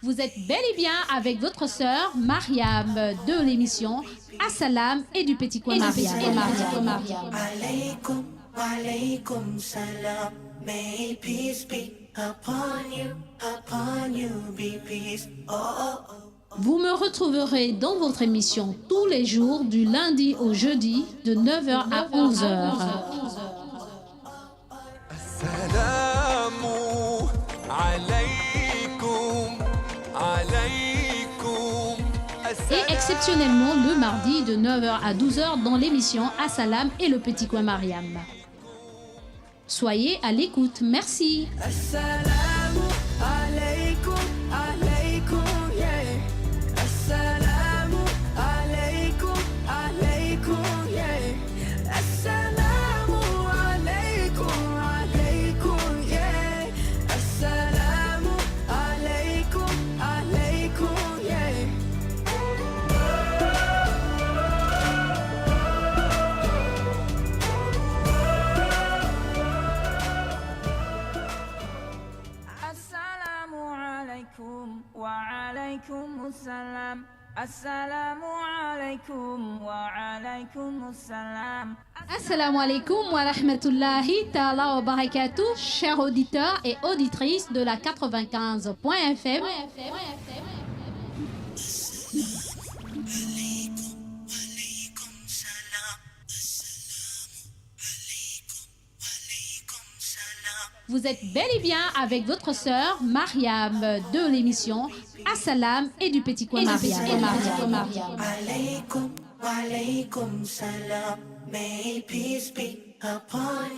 Vous êtes bel et bien avec votre sœur Mariam de l'émission Assalam et du Petit Coin Mariam. Alaykum, alaykum salam. May peace be upon you, be peace. Oh, oh, oh. Vous me retrouverez dans votre émission tous les jours du lundi au jeudi de 9h à 11h. Assalamu alaykum, alaykum. Et exceptionnellement le mardi de 9h à 12h dans l'émission Assalam et le Petit Coin Mariam. Soyez à l'écoute, merci. Assalamu alaikum, alaikum, yeah. Assalamu alaikum, alaikum, yeah. Assalamu alaikum, alaikum, yeah. Assalamu alaikum, alaikum, yeah. Assalamu alaikum wa alaikum assalam. Assalamu alaikum wa alaikum assalam. Assalamu alaikum wa rahmatullahi ta'ala wa barakatuh, chers auditeurs et auditrices de la 95.fm. Vous êtes bel et bien avec votre sœur Mariam de l'émission Assalam et du Petit Coin Mariam. Alaykum, alaykum salam. May peace be upon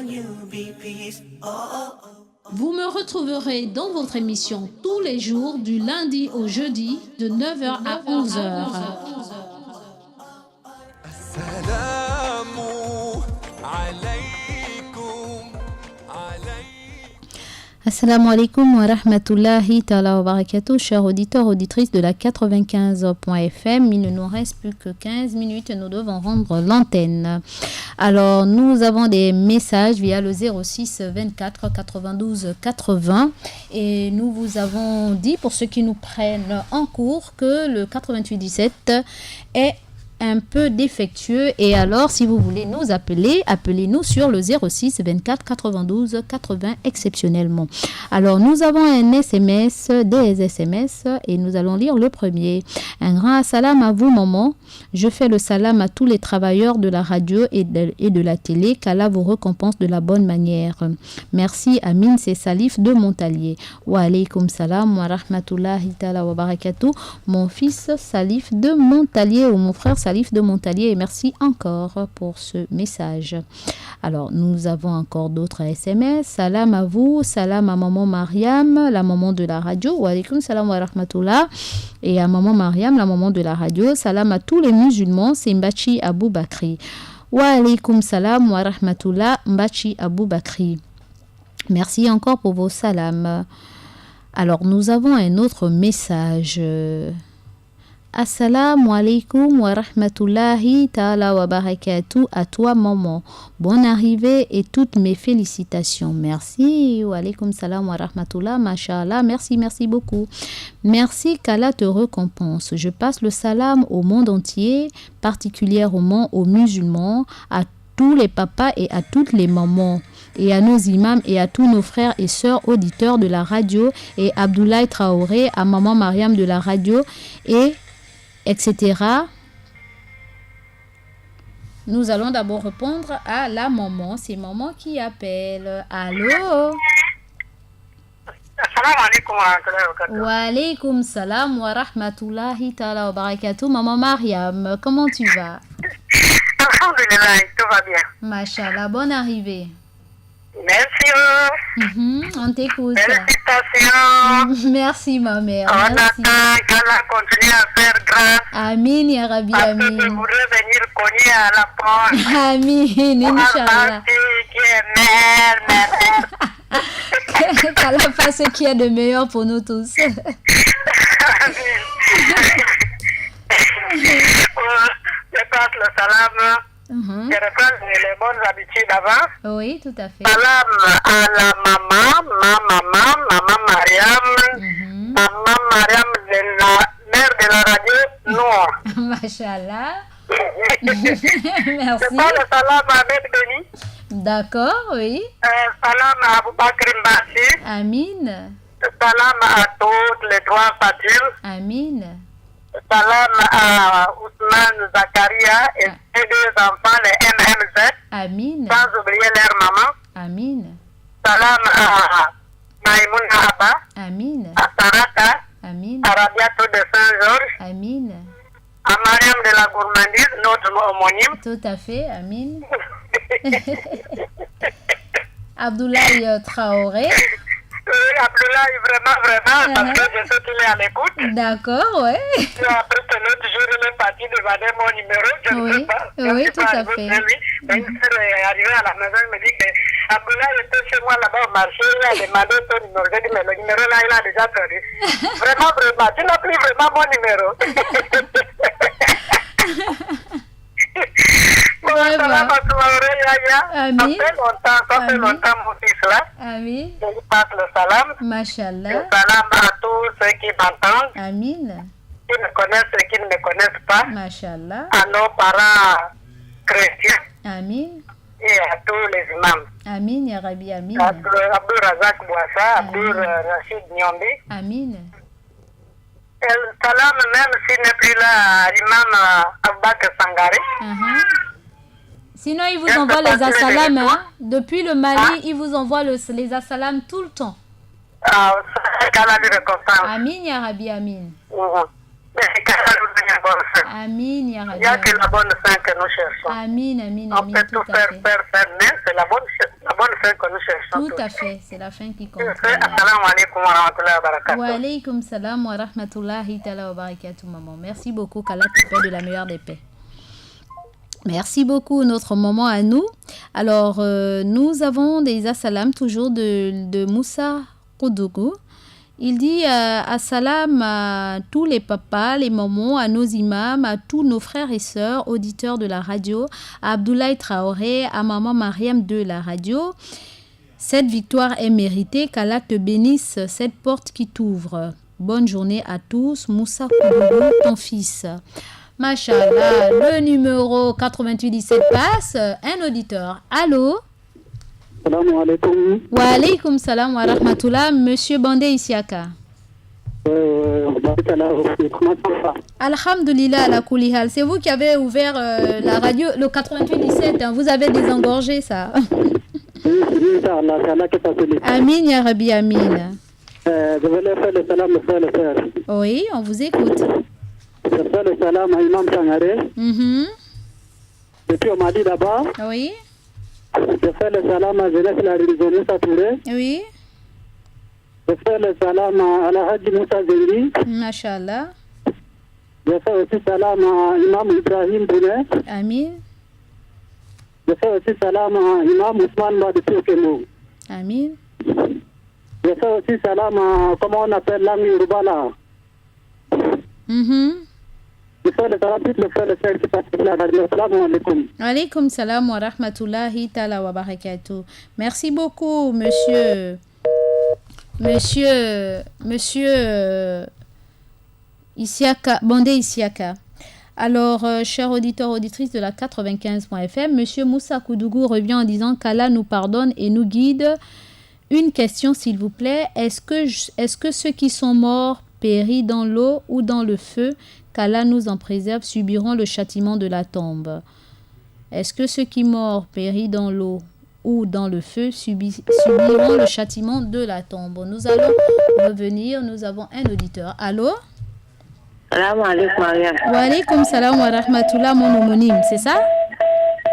you, be peace. Oh, oh, oh. Vous me retrouverez dans votre émission tous les jours du lundi au jeudi de 9h à 11h. Assalamu Assalamu alaikum wa rahmatullahi ta'ala wa barakatuh, chers auditeurs, auditrices de la 95.fm. Il ne nous reste plus que 15 minutes, nous devons rendre l'antenne. Alors, nous avons des messages via le 06 24 92 80 et nous vous avons dit, pour ceux qui nous prennent en cours, que le 88 17 est un peu défectueux, et alors si vous voulez nous appeler, appelez-nous sur le 06 24 92 80 exceptionnellement. Alors nous avons des SMS et nous allons lire le premier. Un grand salam à vous maman, je fais le salam à tous les travailleurs de la radio et de la télé, qu'Allah vous récompense de la bonne manière. Merci Amine, c'est Salif de Montalier. Wa alaykoum salam wa rahmatullahi ta'ala wa barakatuh, mon fils Salif de Montalier, ou mon frère Salif de Montalier, et merci encore pour ce message. Alors, nous avons encore d'autres SMS. Salam à vous, salam à maman Mariam, la maman de la radio. Wa alaykoum salam wa rahmatullah. Et à maman Mariam, la maman de la radio. Salam à tous les musulmans, c'est Mbachi Abou Bakri. Wa alaykoum salam wa rahmatullah, Mbachi Abou Bakri. Merci encore pour vos salams. Alors, nous avons un autre message. Assalamu alaikum wa rahmatullahi ta'ala wa barakatuh, à toi maman. Bonne arrivée et toutes mes félicitations. Merci. Wa alaikum salam wa rahmatullah, mashallah. Merci beaucoup. Merci, qu'Allah te récompense. Je passe le salam au monde entier, particulièrement aux musulmans, à tous les papas et à toutes les mamans, et à nos imams et à tous nos frères et sœurs auditeurs de la radio, et Abdoulaye Traoré, à maman Mariam de la radio, et etc. Nous allons d'abord répondre à la maman. C'est maman qui appelle. Allô? Assalamu alaikum wa rahmatullahi wa barakatuh. Wa alaykoum salam wa rahmatullahi ta'ala wa barakatuh. Maman Mariam, comment tu vas? Alhamdulillah, tout va bien. Mashallah, bonne arrivée. Merci. On t'écoute. Félicitations. Merci ma mère. On Merci. attend qu'Allah continue à faire grâce. Amin ya Rabbi, À ceux amin. qui voudraient venir cogner à la porte. Amin, Inch'Allah. Qui est mère. Qu'Allah fasse ce qu'il y a de meilleur pour nous tous. Je passe le salam. Je reprends les bonnes habitudes avant. Oui, tout à fait. Salam à la maman Mariam. Maman Mariam, de la mère de la radio Noor. Machallah. C'est Merci. pas le salam à Ahmed Beni. D'accord, oui. Salam à Aboubakr Mbassi. Amin. Salam à toutes les trois Fatim. Amin. Salam à Ousmane Zakaria et ses deux enfants, les MMZ. Amin. Sans oublier leur maman. Amin. Salam à Maïmouna Abba, Amin. à Sarata, Amin. à Rabiatou de Saint-Georges, Amin. à Mariam de la Gourmandise, notre homonyme. Tout à fait, Amin. Abdoulaye Traoré. Abdoulaye, vraiment, parce que je sais qu'il est à l'écoute. D'accord, ouais. Après, c'est l'autre jour, il est parti demander mon numéro, je ne sais pas. Oui, tout à fait. Mais une sœur est arrivée à la maison, il me dit que Abdoulaye était chez moi là-bas au marché, il a demandé ton numéro. J'ai dit, mais le numéro là, il a déjà perdu. Vraiment, tu n'as plus vraiment mon numéro. Vraiment. Amin. Ça fait longtemps, mon fils là. Amin. Je lui passe le salam. Mashallah. Le salam à tous ceux qui m'entendent, Amin. qui me connaissent et qui ne me connaissent pas, Mashallah. à nos parents chrétiens Amin. et à tous les imams. Amin, ya Rabbi, Amin. Abdul Razak Bouassa, Abdul Rachid Nyombi. Amin. Et le salam, même s'il n'est plus là, l'imam Aboubakr Sangaré. Sinon, il vous envoie les assalams. Hein? Depuis le Mali, il vous envoie les assalams tout le temps. Qu'Allah lui récompense. Amin, ya Rabbi, Amin. Mais qu'Allah nous donne une bonne fin. Amin, ya Il Rabbi. n'y a que Amin. la bonne fin que nous cherchons. Amin, Amin, On Amin, peut tout tout à faire, fait. mais c'est la bonne fin que nous cherchons. Tout à fait, c'est la fin qui compte. Assalamu alaikum wa rahmatullahi wa barakatuh. Wa alaykum salam wa rahmatullahi ta'ala wa barakatuh, maman. Merci beaucoup, qu'Allah te fait de la meilleure des paix. Merci beaucoup, notre maman à nous. Alors, nous avons des assalams toujours de Moussa Koudougou. Il dit assalam à tous les papas, les mamans, à nos imams, à tous nos frères et sœurs, auditeurs de la radio, à Abdoulaye Traoré, à maman Mariam de la radio. Cette victoire est méritée, qu'Allah te bénisse, cette porte qui t'ouvre. Bonne journée à tous. Moussa Koudougou, ton fils. Machallah, le numéro 8817 passe. Un auditeur. Allô? Salam alaikum. Wa alaykum salam wa rahmatullah. Monsieur Bandé Isiaka. Comment ça va? Alhamdulillah, la Koulihal. C'est vous qui avez ouvert la radio, le 8817. Hein. Vous avez désengorgé ça. Oui, c'est Allah qui t'a tenu. Amin, ya Rabbi, amin. Je voulais faire le salam, le frère. Oui, on vous écoute. Je fais le salam à Imam Sangaré. Depuis on m'a dit là-bas. Oui. Je fais le salam à Jeunesse la religion Moussa Touré. Oui. Je fais le salam à Al-Hadji Moussa Zengri. Mashallah. Je fais aussi salam à Imam Ibrahim Bounet. Amin. Je fais aussi salam à Imam Ousmane Badou Kemo. Amin. Je fais aussi salam à, comment on appelle l'ami Urubala. Je fais le salam, le frère, le frère qui passe par la radio. Salam alaikum. Alaykum salam wa rahmatullahi ta'ala wa barakatuh. Merci beaucoup, monsieur Isiaka, Bandé Isiaka. Alors, chers auditeurs, auditrices de la 95.fm, monsieur Moussa Koudougou revient en disant qu'Allah nous pardonne et nous guide. Une question, s'il vous plaît. Est-ce que ceux qui sont morts, péris dans l'eau ou dans le feu, qu'Allah nous en préserve, subiront le châtiment de la tombe? Est-ce que ceux qui morts, péris dans l'eau ou dans le feu, subiront le châtiment de la tombe? Nous allons revenir. Nous avons un auditeur. Allô? Salam alaikum, Mariam. Wa alaykum salam wa rahmatullah, mon homonyme, c'est ça?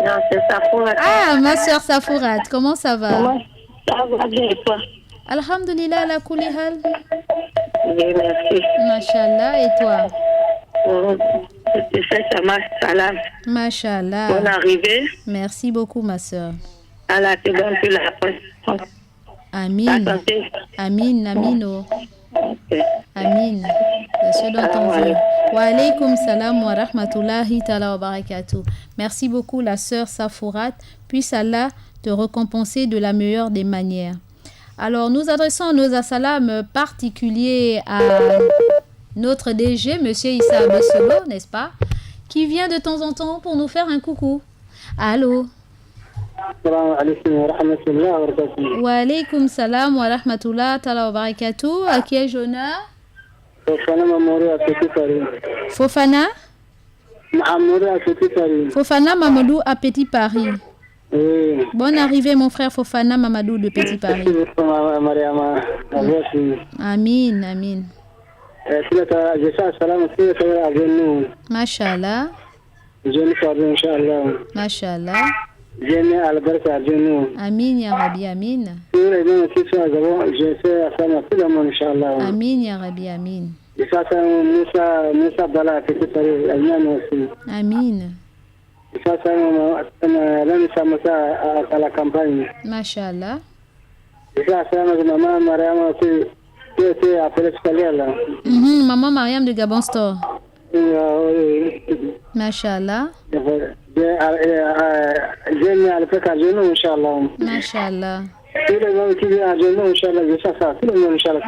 Non, c'est Safourat. Ah, ma soeur Safourat, comment ça va? Ça va bien et toi? Alhamdulillah, la koulihal. Oui, merci. Mashallah, et toi? Je fais salam. Mashallah. Bonne arrivée. Merci beaucoup, ma soeur. Allah te donne plus la force. Amin. La santé. Amin, amin. Oh. Okay. Amin. C'est ce dont on veut. Wa alaykum salam wa rahmatullahi ta'ala wa barakatuh. Merci beaucoup, la sœur Safourat. Puisse Allah te récompenser de la meilleure des manières. Alors, nous adressons nos assalams particuliers à notre DG, monsieur Issa Bessolo, n'est-ce pas, qui vient de temps en temps pour nous faire un coucou. Allô? Salam alaikum wa rahmatullah wa barakatuh. Wa alaykum salam wa rahmatullah ta'ala wa barakatuh. À qui est Jonah? Fofana Mamoudou à Petit Paris. Fofana? Mamoudou à Petit Paris. Fofana Mamadou à Petit Paris. Oui. Bonne arrivée, mon frère Fofana Mamadou de Petit Paris. Merci beaucoup, Mariama. Amin, amin. Je fais un salam aussi avec nous. Mashallah. Je ne sais pas, Inch'Allah. Mashallah. Jenny Alberta Adjounou. Amin, ya Rabbi, amin. Tous les gens qui sont à Gabon, je fais un salam à tout le monde, Inch'Allah. Amin, ya Rabbi, amin. Je fais un salam Moussa Bala à Petit Paris, Alman aussi. Amin. Je fais un salam Lamissa Moussa à la campagne. Mashallah. Je fais un salam à maman Mariama aussi, qui était à Pérescalier là. Maman Mariam de Gabon Store. Mashallah. Jenny Alberta Adjounou, Inch'Allah. Mashallah. Tous les gens qui viennent à Adjounou, Inch'Allah, je fais ça. Tout le monde, Inch'Allah.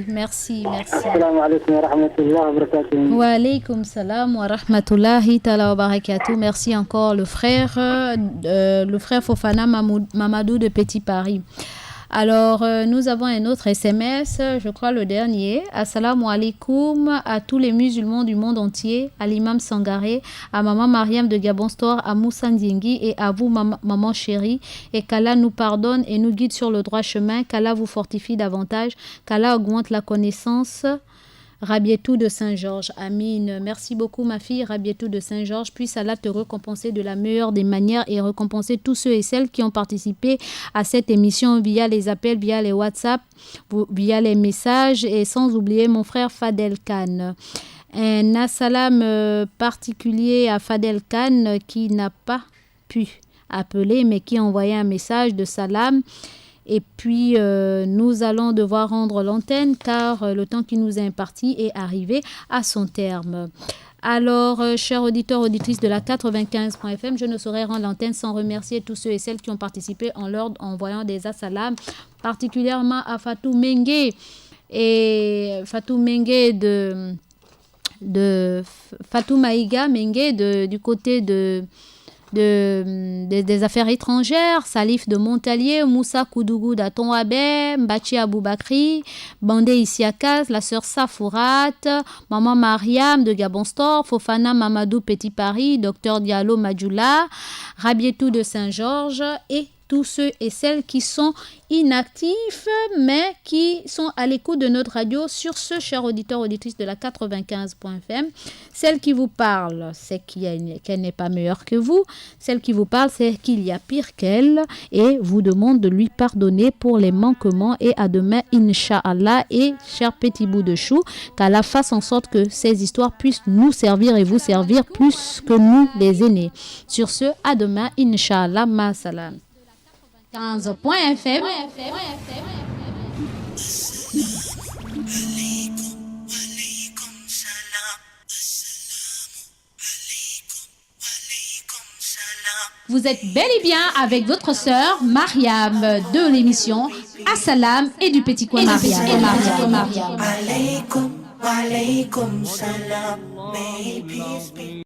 Merci. Assalamu alaikum wa rahmatullah wa barakatuh. Wa alaykum salam wa rahmatullahi ta'ala wa barakatuh. Merci encore le frère Fofana Mamadou de Petit Paris. Alors, nous avons un autre SMS, je crois le dernier. Assalamu alaikum à tous les musulmans du monde entier, à l'imam Sangaré, à maman Mariam de Gabon Store, à Moussa Ndiengi et à vous, maman chérie. Et qu'Allah nous pardonne et nous guide sur le droit chemin, qu'Allah vous fortifie davantage, qu'Allah augmente la connaissance. Rabietou de Saint-Georges. Amin. Merci beaucoup, ma fille. Rabietou de Saint-Georges. Puisse Allah te récompenser de la meilleure des manières et récompenser tous ceux et celles qui ont participé à cette émission via les appels, via les WhatsApp, via les messages et sans oublier mon frère Fadel Khan. Un assalam particulier à Fadel Khan qui n'a pas pu appeler mais qui a envoyé un message de salam. Et puis, nous allons devoir rendre l'antenne car le temps qui nous est imparti est arrivé à son terme. Alors, chers auditeurs, auditrices de la 95.fm, je ne saurais rendre l'antenne sans remercier tous ceux et celles qui ont participé en l'ordre en envoyant des assalams, particulièrement à Fatou Mengue et Fatou Mengue de Fatou Maïga Mengue du côté des affaires étrangères, Salif de Montalier, Moussa Koudougou d'Atonwabe, Mbachi Aboubakri, Bandé Issiakas, la sœur Safourat, Maman Mariam de Gabon Store, Fofana Mamadou Petit Paris, Docteur Diallo Madjoula, Rabietou de Saint-Georges et tous ceux et celles qui sont inactifs mais qui sont à l'écoute de notre radio. Sur ce, chers auditeurs, auditrices de la 95.fm, celle qui vous parle, c'est qu'elle n'est pas meilleure que vous. Celle qui vous parle, c'est qu'il y a pire qu'elle et vous demande de lui pardonner pour les manquements et à demain, Inch'Allah. Et cher petit bout de chou, qu'Allah fasse en sorte que ces histoires puissent nous servir et vous servir plus que nous les aînés. Sur ce, à demain, Inch'Allah, ma salam. 15.fm. Vous êtes bel et bien avec votre sœur Mariam de l'émission Assalam et du Petit Coin Mariam. Alaykum, alaykum salam, may peace be.